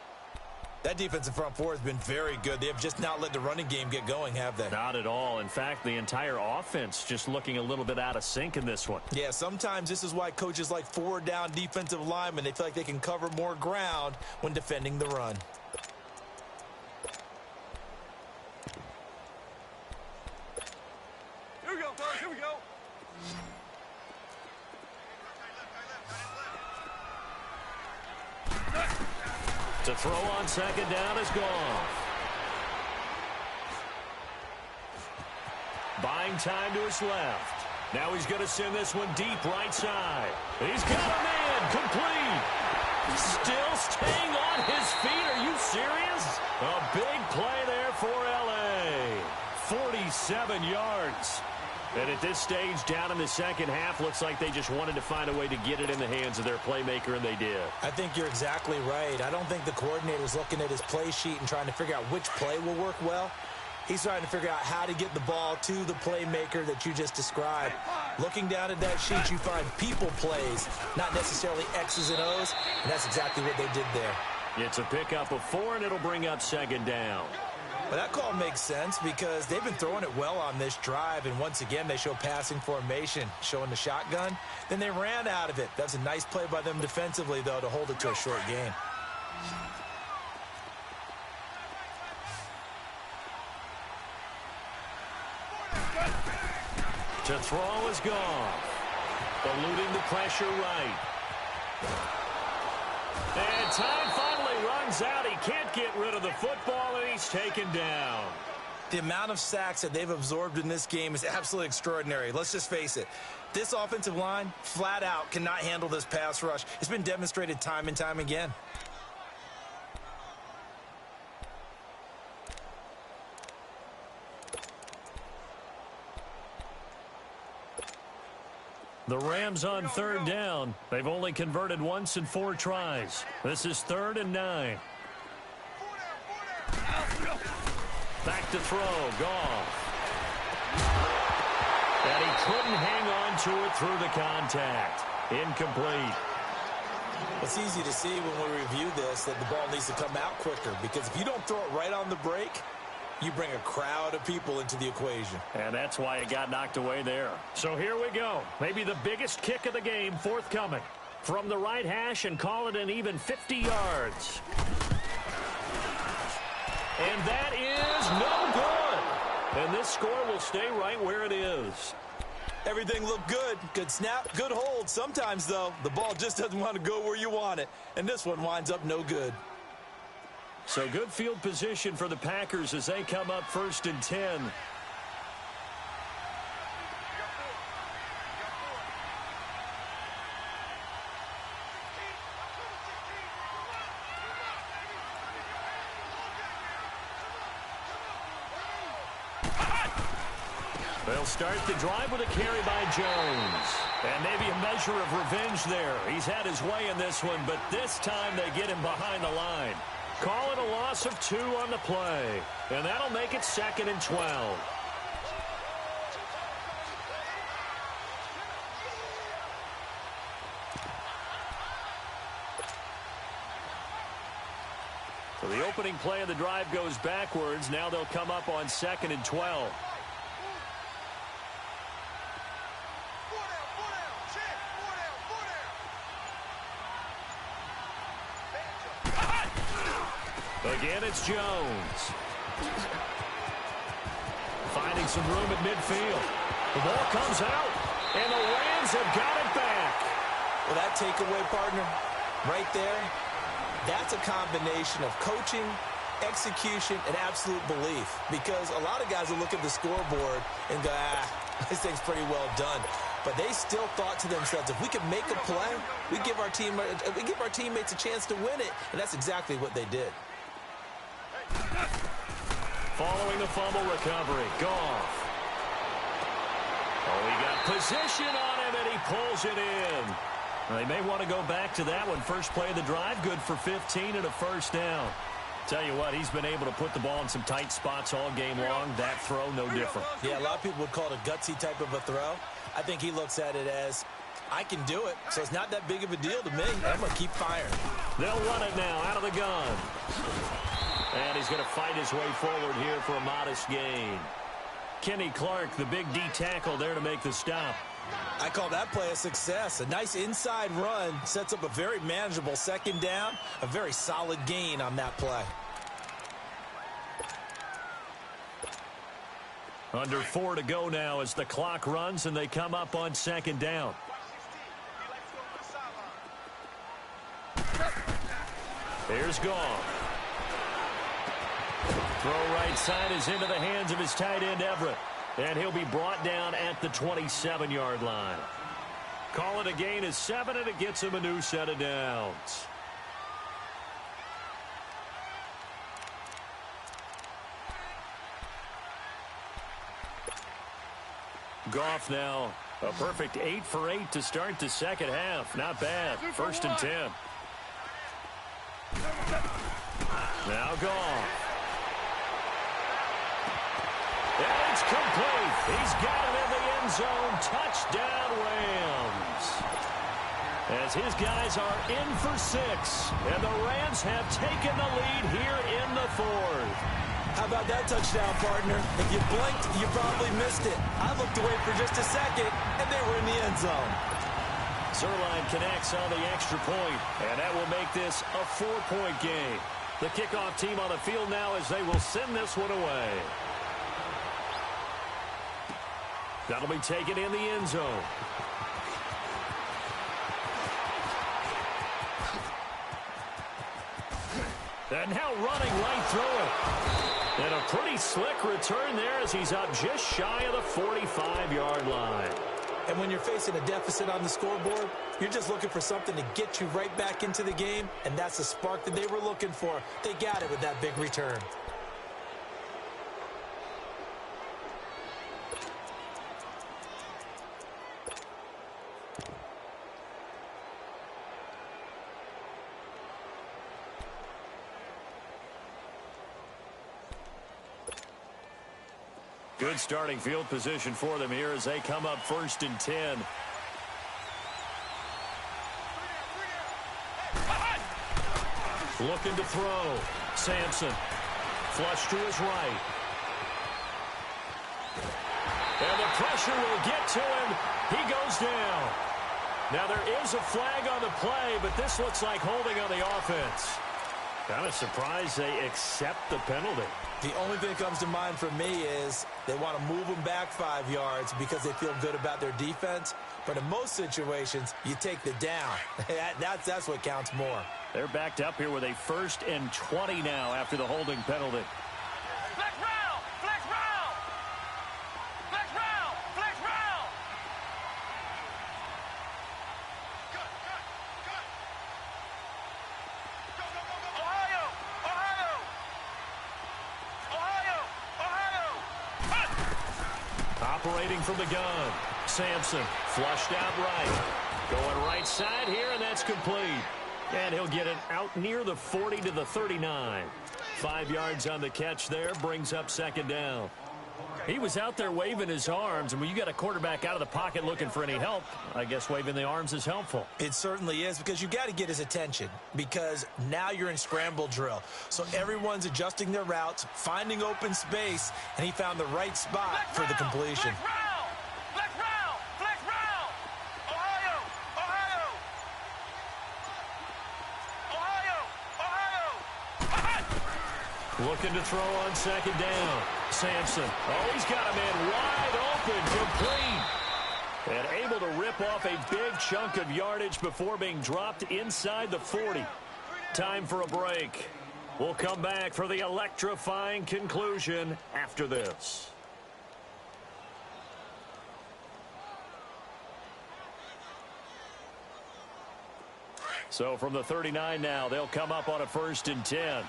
That defensive front four has been very good. They have just not let the running game get going, have they? Not at all. In fact, the entire offense just looking a little bit out of sync in this one. Yeah, sometimes this is why coaches like forward-down defensive linemen, they feel like they can cover more ground when defending the run. Here we go, fellas. Here we go. To throw on second down is gone. Buying time to his left. Now he's going to send this one deep right side. He's got a man complete. Still staying on his feet. Are you serious? A big play there for L.A. 47 yards. And at this stage, down in the second half, looks like they just wanted to find a way to get it in the hands of their playmaker, and they did. I think you're exactly right. I don't think the coordinator's looking at his play sheet and trying to figure out which play will work well. He's trying to figure out how to get the ball to the playmaker that you just described. Looking down at that sheet, you find people plays, not necessarily X's and O's, and that's exactly what they did there. It's a pickup of 4, and it'll bring up second down. Well, that call makes sense because they've been throwing it well on this drive, and once again, they show passing formation, showing the shotgun. Then they ran out of it. That's a nice play by them defensively, though, to hold it to a short gain. To throw is gone. Eluding the pressure right. And time finally runs out. He can't get rid of the football, and he's taken down. The amount of sacks that they've absorbed in this game is absolutely extraordinary. Let's just face it. This offensive line, flat out, cannot handle this pass rush. It's been demonstrated time and time again. The Rams on third down. They've only converted once in 4 tries. This is 3rd and 9. Back to throw. Goff. And he couldn't hang on to it through the contact. Incomplete. It's easy to see when we review this that the ball needs to come out quicker, because if you don't throw it right on the break, you bring a crowd of people into the equation. And that's why it got knocked away there. So here we go. Maybe the biggest kick of the game forthcoming. From the right hash, and call it an even 50 yards. And that is no good. And this score will stay right where it is. Everything looked good. Good snap, good hold. Sometimes, though, the ball just doesn't want to go where you want it. And this one winds up no good. So good field position for the Packers as they come up 1st and 10. They'll start the drive with a carry by Jones. And maybe a measure of revenge there. He's had his way in this one, but this time they get him behind the line. Call it a loss of 2 on the play. And that'll make it 2nd and 12. So the opening play of the drive goes backwards. Now they'll come up on 2nd and 12. Again, it's Jones. Finding some room at midfield. The ball comes out, and the Rams have got it back. Well, that takeaway, partner, right there, that's a combination of coaching, execution, and absolute belief. Because a lot of guys will look at the scoreboard and go, this thing's pretty well done. But they still thought to themselves, if we can make a play, we give our teammates a chance to win it. And that's exactly what they did. Following the fumble recovery, Goff. Oh, he got position on him, and he pulls it in. Well, they may want to go back to that one. First play of the drive, good for 15 and a first down. Tell you what, he's been able to put the ball in some tight spots all game long. That throw, no different. Yeah, a lot of people would call it a gutsy type of a throw. I think he looks at it as, I can do it, so it's not that big of a deal to me. I'm going to keep firing. They'll run it now out of the gun. And he's going to fight his way forward here for a modest gain. Kenny Clark, the big D tackle there to make the stop. I call that play a success. A nice inside run sets up a very manageable second down. A very solid gain on that play. Under 4 to go now as the clock runs and they come up on 2nd down. Here's Goff. Throw right side is into the hands of his tight end, Everett. And he'll be brought down at the 27-yard line. Call it a gain of 7, and it gets him a new set of downs. Goff now a perfect 8 for 8 to start the second half. Not bad. 1st and 10. Now Goff. And it's complete. He's got it in the end zone. Touchdown, Rams. As his guys are in for 6. And the Rams have taken the lead here in the 4th. How about that touchdown, partner? If you blinked, you probably missed it. I looked away for just a second, and they were in the end zone. Zerline connects on the extra point, and that will make this a 4-point game. The kickoff team on the field now as they will send this one away. That'll be taken in the end zone. And now running right through it. And a pretty slick return there as he's up just shy of the 45-yard line. And when you're facing a deficit on the scoreboard, you're just looking for something to get you right back into the game, and that's the spark that they were looking for. They got it with that big return. Good starting field position for them here as they come up 1st and 10. Looking to throw. Sampson. Flush to his right. And the pressure will get to him. He goes down. Now there is a flag on the play, but this looks like holding on the offense. Kind of surprised they accept the penalty. The only thing that comes to mind for me is they want to move them back 5 yards because they feel good about their defense. But in most situations, you take the down. That's what counts more. They're backed up here with a 1st and 20 now after the holding penalty. Flex round! Flex round! Flex round! Flex round! Good. Ohio! Operating from the gun. Sampson flushed out right. Going right side here, and that's complete. And he'll get it out near the 40 to the 39. 5 yards on the catch there, brings up 2nd down. He was out there waving his arms, and when you got a quarterback out of the pocket looking for any help, I guess waving the arms is helpful. It certainly is, because you got to get his attention, because now you're in scramble drill. So everyone's adjusting their routes, finding open space, and he found the right spot for the completion. Flex round! Ohio! Looking to throw on 2nd down. Sampson. Oh, he's got a man wide open, complete. And able to rip off a big chunk of yardage before being dropped inside the 40. Time for a break. We'll come back for the electrifying conclusion after this. So from the 39 now, they'll come up on a 1st and 10.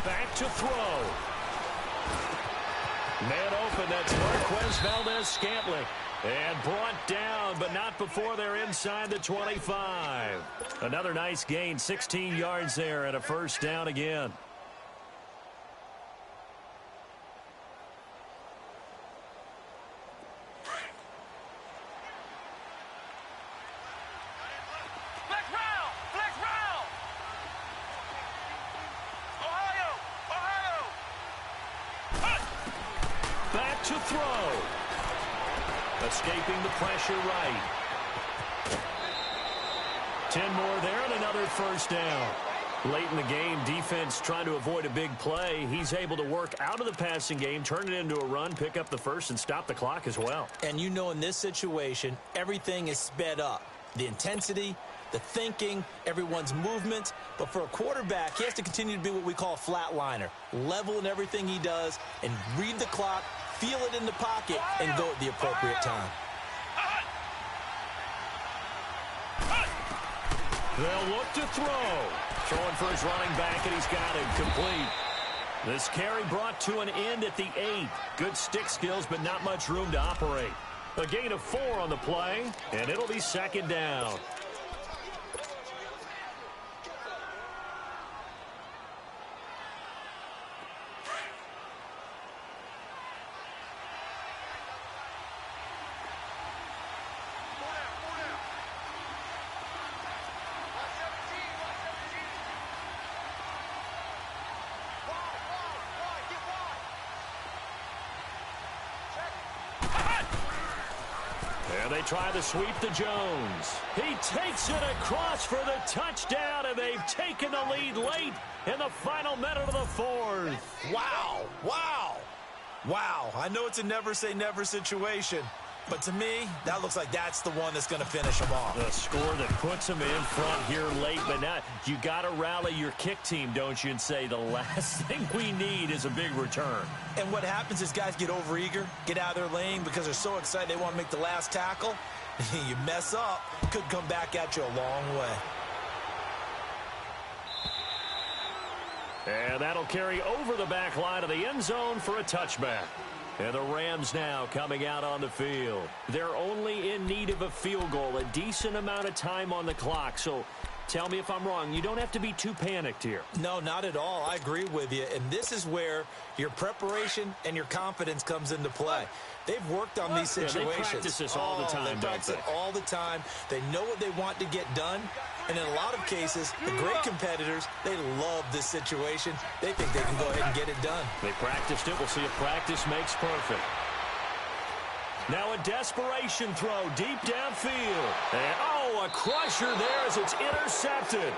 Back to throw. Man open, that's Marquez Valdez-Scantling. And brought down, but not before they're inside the 25. Another nice gain, 16 yards there, and a 1st down again. To throw. Escaping the pressure right. 10 more there and another 1st down. Late in the game, defense trying to avoid a big play. He's able to work out of the passing game, turn it into a run, pick up the 1st, and stop the clock as well. And you know, in this situation, everything is sped up. The intensity, the thinking, everyone's movement. But for a quarterback, he has to continue to be what we call a flatliner. Level in everything he does and read the clock, feel it in the pocket, and go at the appropriate time. They'll look to throw. Throwing for his running back, and he's got it complete. This carry brought to an end at the 8. Good stick skills, but not much room to operate. A gain of 4 on the play, and it'll be 2nd down. They try to sweep to Jones. He takes it across for the touchdown, and they've taken the lead late in the final minute of the 4th. Wow. I know it's a never-say-never situation, but to me, that looks like that's the one that's going to finish them off. The score that puts them in front here late, but now you got to rally your kick team, don't you, and say the last thing we need is a big return. And what happens is guys get overeager, get out of their lane because they're so excited they want to make the last tackle. You mess up, could come back at you a long way. And that'll carry over the back line of the end zone for a touchback. And the Rams now coming out on the field. They're only in need of a field goal, a decent amount of time on the clock. So tell me if I'm wrong. You don't have to be too panicked here. No, not at all. I agree with you. And this is where your preparation and your confidence comes into play. They've worked on these situations. They practice this all the time, They practice it all the time. They know what they want to get done. And in a lot of cases, the great competitors, they love this situation. They think they can go ahead and get it done. They practiced it. We'll see if practice makes perfect. Now a desperation throw deep downfield. And, oh, a crusher there as it's intercepted.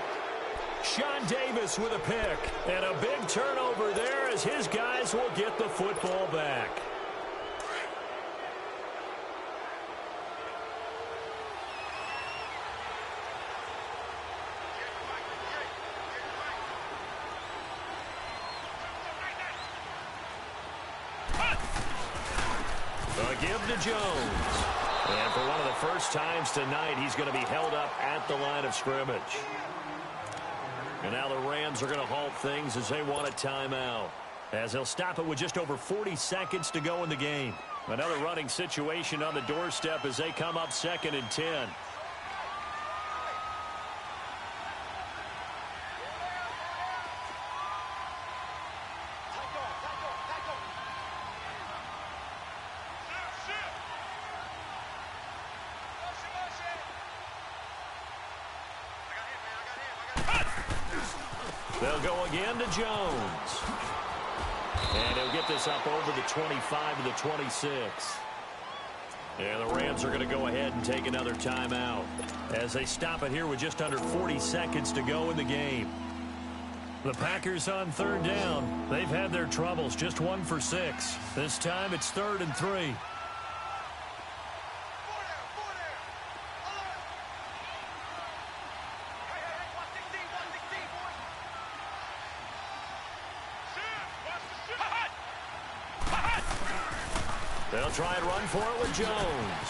Sean Davis with a pick. And a big turnover there as his guys will get the football back. A give to Jones. And for one of the first times tonight, he's going to be held up at the line of scrimmage. And now the Rams are going to halt things as they want a timeout, as they'll stop it with just over 40 seconds to go in the game. Another running situation on the doorstep as they come up 2nd and 10. They'll go again to Jones. And he'll get this up over the 25 to the 26. And the Rams are going to go ahead and take another timeout as they stop it here with just under 40 seconds to go in the game. The Packers on 3rd down. They've had their troubles, just 1 for 6. This time it's 3rd and 3. They'll try and run for it with Jones.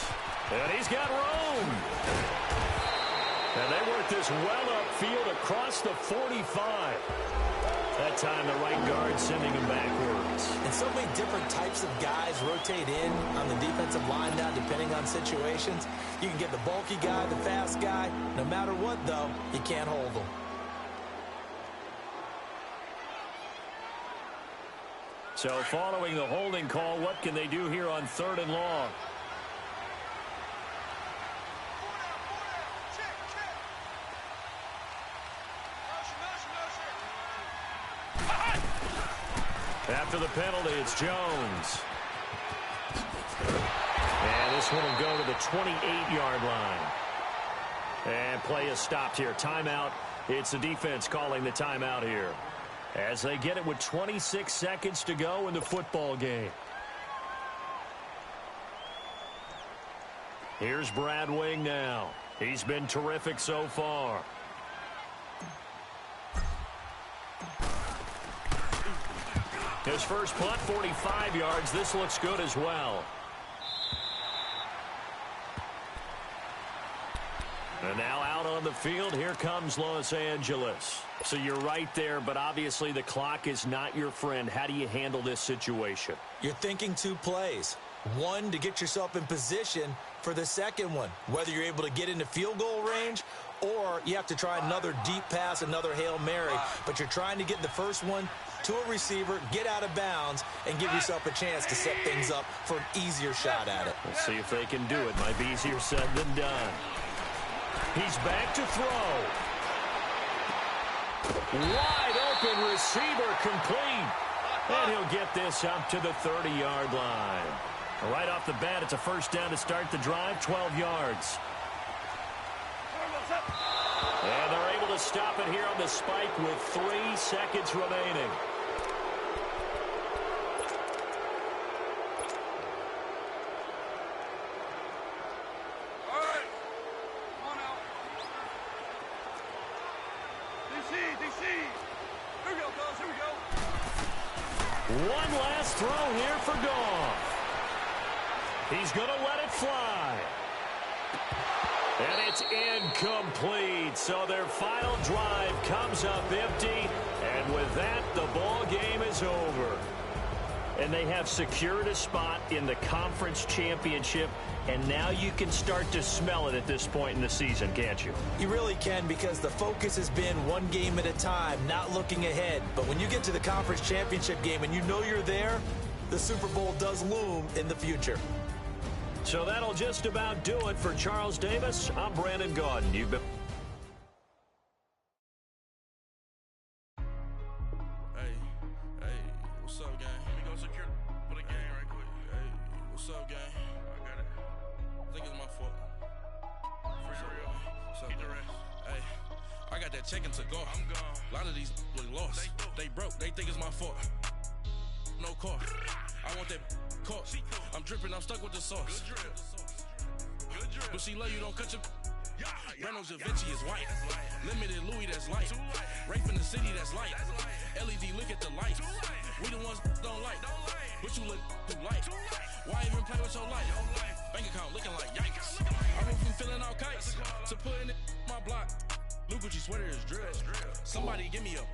And he's got room. And they work this well upfield across the 45. That time the right guard sending him backwards. And so many different types of guys rotate in on the defensive line now, depending on situations. You can get the bulky guy, the fast guy. No matter what, though, you can't hold them. So following the holding call, what can they do here on 3rd and long? After the penalty, it's Jones. And this one will go to the 28-yard line. And play is stopped here. Timeout. It's the defense calling the timeout here, as they get it with 26 seconds to go in the football game. Here's Brad Wing now. He's been terrific so far. His first punt, 45 yards. This looks good as well. And now out on the field, here comes Los Angeles. So you're right there, but obviously the clock is not your friend. How do you handle this situation? You're thinking 2 plays. One, to get yourself in position for the second one, whether you're able to get into field goal range or you have to try another deep pass, another Hail Mary. But you're trying to get the first one to a receiver, get out of bounds, and give yourself a chance to set things up for an easier shot at it. We'll see if they can do it. Might be easier said than done. He's back to throw. Wide open receiver complete. And he'll get this up to the 30-yard line. Right off the bat, it's a first down to start the drive, 12 yards. And they're able to stop it here on the spike with 3 seconds remaining. One last throw here for Goff. He's going to let it fly. And it's incomplete. So their final drive comes up empty. And with that, the ball game is over. And they have secured a spot in the conference championship. And now you can start to smell it at this point in the season, can't you? You really can, because the focus has been one game at a time, not looking ahead. But when you get to the conference championship game and you know you're there, the Super Bowl does loom in the future. So that'll just about do it for Charles Davis. I'm Brandon Gaudin. You've been... Hey, what's up, gang? Let me go secure for the game right quick. Hey, what's up, gang? I got it. Hey, I got that check and to go. I'm gone. A lot of these look lost. They broke. They think it's my fault. No car. I want that caught. I'm dripping. I'm stuck with the sauce. Good drip. But she love you. Don't cut your. Reynolds Da Vinci is white. Limited Louis, that's light. Rape in the city, that's light. LED, look at the lights. We the ones don't like. But you look too light. Why even play with your life? Bank account looking like yikes. I went from filling out kites to putting it in my block. Blue Gucci sweater is drill. Somebody give me a.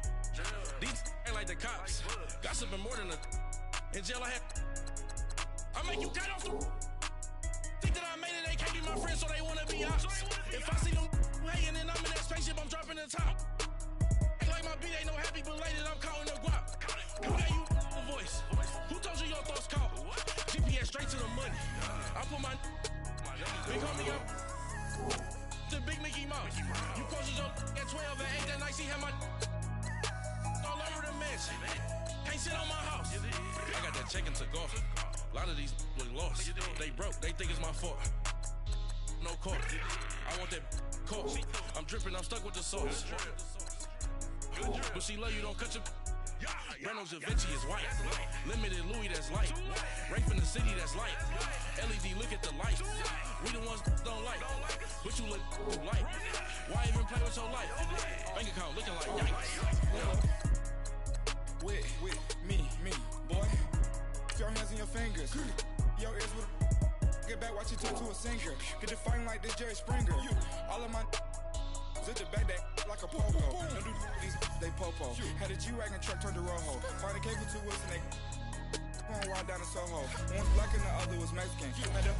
These ain't like the cops. Gossiping more than a. In jail I had. I make you cut off the. Think that I made it, they can't be my friends, so they wanna be ops. If I see them hating and I'm in that spaceship, I'm dropping the top. Act like my beat ain't no happy belated, I'm counting the guap. Who gave you the voice? Who told you your thoughts count? GPS straight to the money. I put my big homie up. The big Mickey Mouse. You posted your at 12 and 8 that night, she had my all over the mansion. Can't sit on my house. I got that check and to go. A lot of these look lost. They broke. They think it's my fault. No car. I want that car. I'm dripping. I'm stuck with the sauce. But she love you. Don't cut your. Reynolds Da Vinci is white. Limited Louis, that's light. Rape in the city, that's light. LED, look at the lights. We the ones don't like. But you look too light. Why even play with your life? Bank account looking like yikes. With me, boy. Your hands and your fingers. Your ears with a get back, watch you turn to a singer. Get the fighting like this Jerry Springer. All of my zip the back that like a popo. Don't do these they popo. Had a G-Wagon truck turned to Rojo. Find a cable 2 wheels and they going ride down to Soho. One's black and the other was Mexican. Had a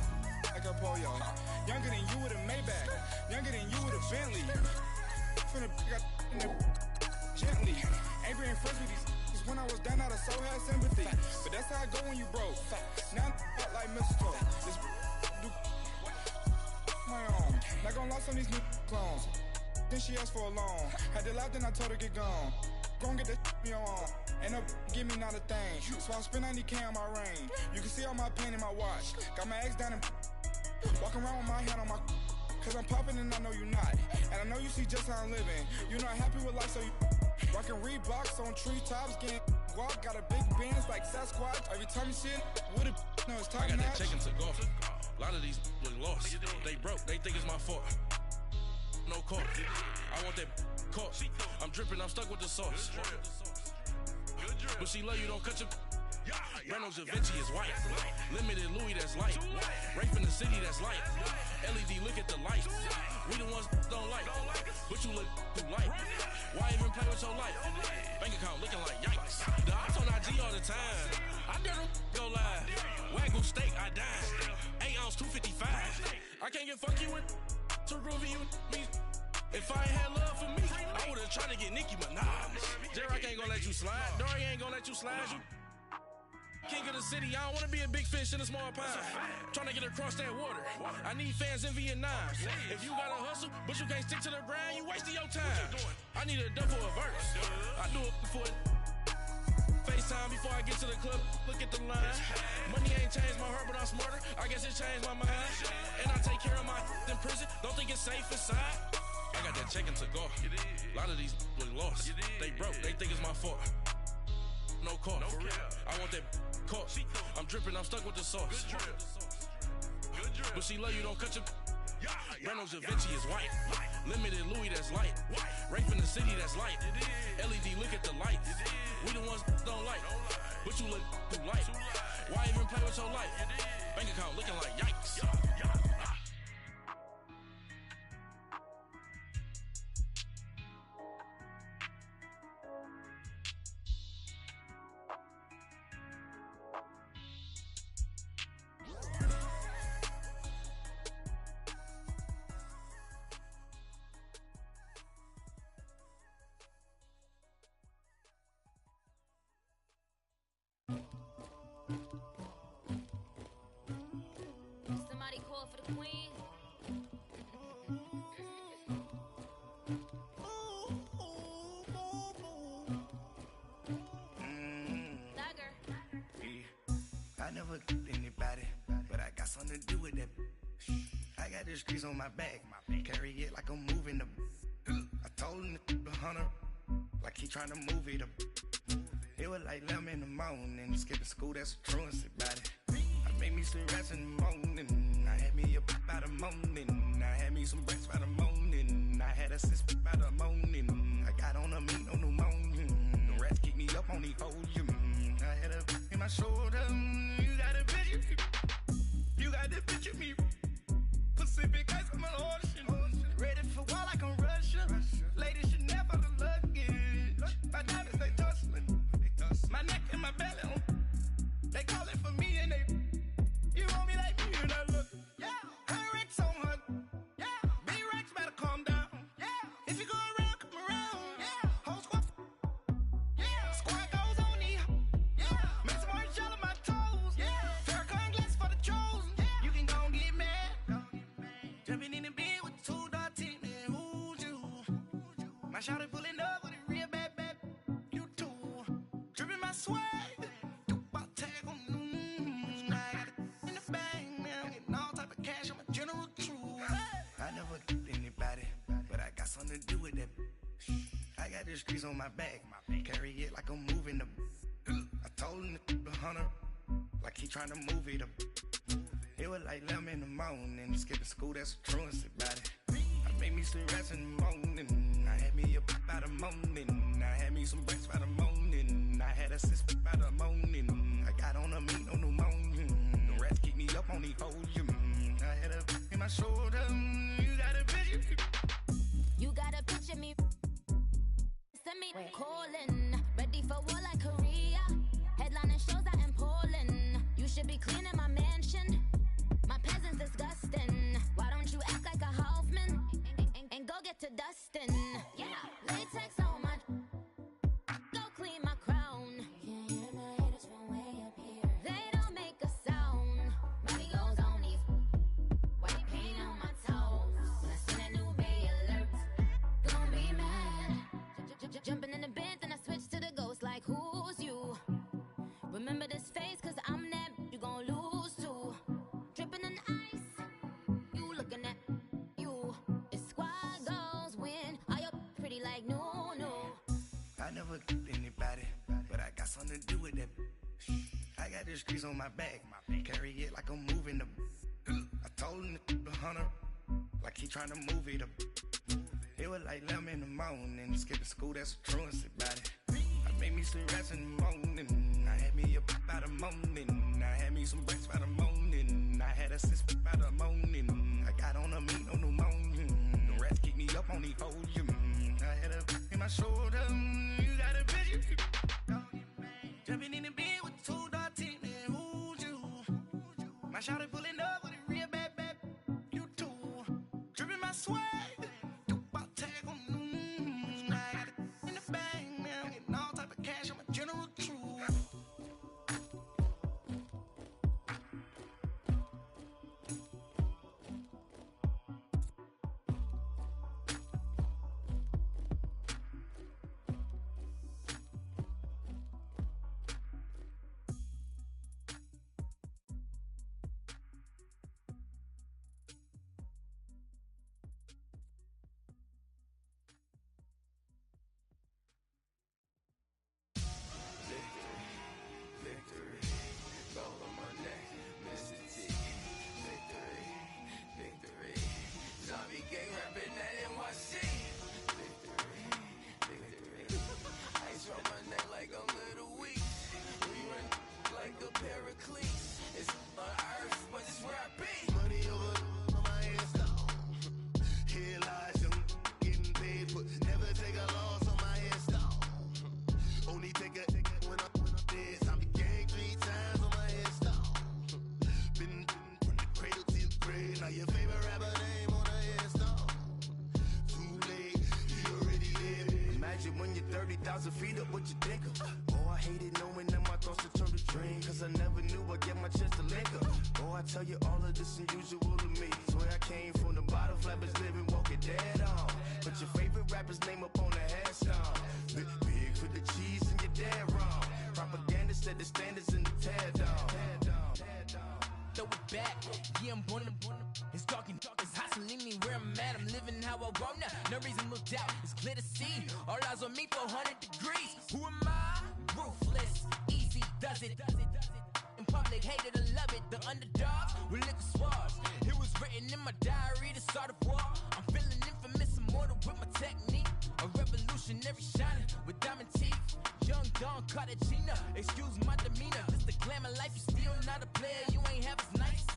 like a pollo. Younger than you with a Maybach. Younger than you with a Bentley. From the got in the gently. Ain't being friends with these. When I was down, I so had sympathy. But that's how I go when you broke. Now I'm like mistletoe. This do my own. Not gonna lost on these new clones. Then she asked for a loan. Had to laugh, then I told her get gone. Gon' get that me on. Ain't no give me not a thing. So I spend 90K on my ring. You can see all my pain in my watch. Got my ex down and walking around with my hand on my. Cause I'm popping and I know you not. And I know you see just how I'm living. You're not happy with life, so you. Rockin' Reeboks on treetops, getting guap, got a big Benz like Sasquatch. Every time you see it, with a no, it's top I got notch. that check and to go. A lot of these look lost. They broke. They think it's my fault. No car. I want that caught. I'm dripping. I'm stuck with the sauce. But she love you. Don't cut your. Reynolds Da Vinci is white. Limited Louis, that's light. Rape in the city, that's light. LED, look at the lights. We the ones don't like. But you look too light. Why even play with your life? Bank account looking like yikes. The ops on IG all the time. I dare them go live. Wagyu steak, I dine. 8 ounce, 255. I can't get funky with to groovy you me. If I ain't had love for me, I would've tried to get Nicki Minaj. Derek ain't gonna let you slide. Dory ain't gonna let you slide. You king of the city, I don't wanna be a big fish in a small pond. Trying to get across that water. I need fans in Vietnam. If you gotta hustle, but you can't stick to the grind, you wasting your time. I need a dub for a verse. I do it for FaceTime before I get to the club. Look at the line. Money ain't changed my heart, but I'm smarter. I guess it changed my mind. And I take care of my in prison. Don't think it's safe inside. I got that check and to go. A lot of these look lost. They broke. They think it's my fault. No car. I want that caught. I'm dripping. I'm stuck with the sauce. But she love you. Don't cut your. Reynolds Da Vinci is white. Limited Louis, that's light. Rape in the city, that's light. LED, look at the lights. We the ones don't like. But you look too light. Why even play with your life? Bank account looking like yikes. Somebody call for the queen. Dagger. I never anybody, but I got something to do with that. I got the streets on my back. carry it like I'm moving the. I told him the hunter, like he trying to move it up. It was like 11 in the morning, skipping school, that's a truancy about it. I made me some rest in the morning, I had me up by the morning, I had me some breakfast by the morning, I had a sis by the morning, I got on a meat on the morning, the rats keep me up on the podium, I had a in my shoulder, you got a picture, you got the picture me, Pacific ice on my ocean, ready for war like I'm Russia, ladies should never the luggage, my diamonds they tussling, my neck and my belly, they calling for me and they, you want me like me and I look, yeah, her Rex on her, yeah, B-Rex better calm down, yeah, if you go around, come around, yeah, whole squad, yeah, squad goes on the, yeah, make some orange gel on my toes, yeah, Farrakhan glass for the chosen, yeah, you can go and get mad, jumping in the bed with 2 dark teeth, man, who's you, my shawty pulling up with a real bad, you too, dripping my swag, something to do with that. I got the streets on my back, carry it like I'm moving the. I told him the hunter, like he trying to move it up. It was like 11 in the morning, skipping school, that's a truancy about it. I made me some rest in the morning, I had me up by the morning, I had me some breakfast by the morning, I had a sis by the morning, I got on a meat on the morning, the rats keep me up on the podium, I had a in my shoulder, you got a picture. You gotta picture me. Send me calling. Ready for war like Korea. Headlining shows out in Poland. You should be cleaning my mansion. My peasants disgusting. Why don't you act like a Hoffman and go get to dustin'? Yeah, latex on my. Go clean my crown. Can't hear my haters from way up here. They don't make a sound. Money goes on these. White paint on my toes. When I see that new Bay alert. Gonna be mad. Jumping in the bed, then I switch to the ghost like who's you? Remember this face, cause I'm that you gon' lose too. Dripping in ice, you looking at you. It's squad goals win. Are you pretty like no? I never anybody, but I got something to do with that. I got the streets on my back, carry it like I'm moving the. I told him the hunter, like he trying to move it up. It was like 11 in the morning, skipping school, that's a truancy about it. I made me some rest in the morning, I had me up by the morning, I had me some breakfast by the morning, I had a sis by the morning, I got on a meat on the morning, the rats keep me up on the podium, I had a in my shoulder, you got a picture, jumping in the bed with 2 dark teeth, man, who's you? My shawty pulling up with a real bad, you too, dripping my swag. When you're 30,000 feet up, what you think of? Oh, I hated knowing that my thoughts would turn to dream, cause I never knew I'd get my chance to link up. Oh, I tell you all of this unusual to me. Swear I came from the bottom, flappers living, walking dead on. Put your favorite rapper's name up on the headstone. Big for the cheese and you're dead wrong. Propaganda set the standards in the tear down. throw it back. Yeah, I'm born. It's talking, it's hustling me where I'm at. I'm living how I want now. No reason to look doubt. It's clear to see. All eyes on me, 400 degrees. Who am I? Ruthless, easy, does it. In public, hated or love it. The underdogs with liquor swabs. It was written in my diary to start a war. I'm feeling infamous, immortal with my technique. A revolutionary shining with diamond teeth. Young Don Cartagena, excuse my demeanor. This the glamour life, you still not a player, you ain't half as nice.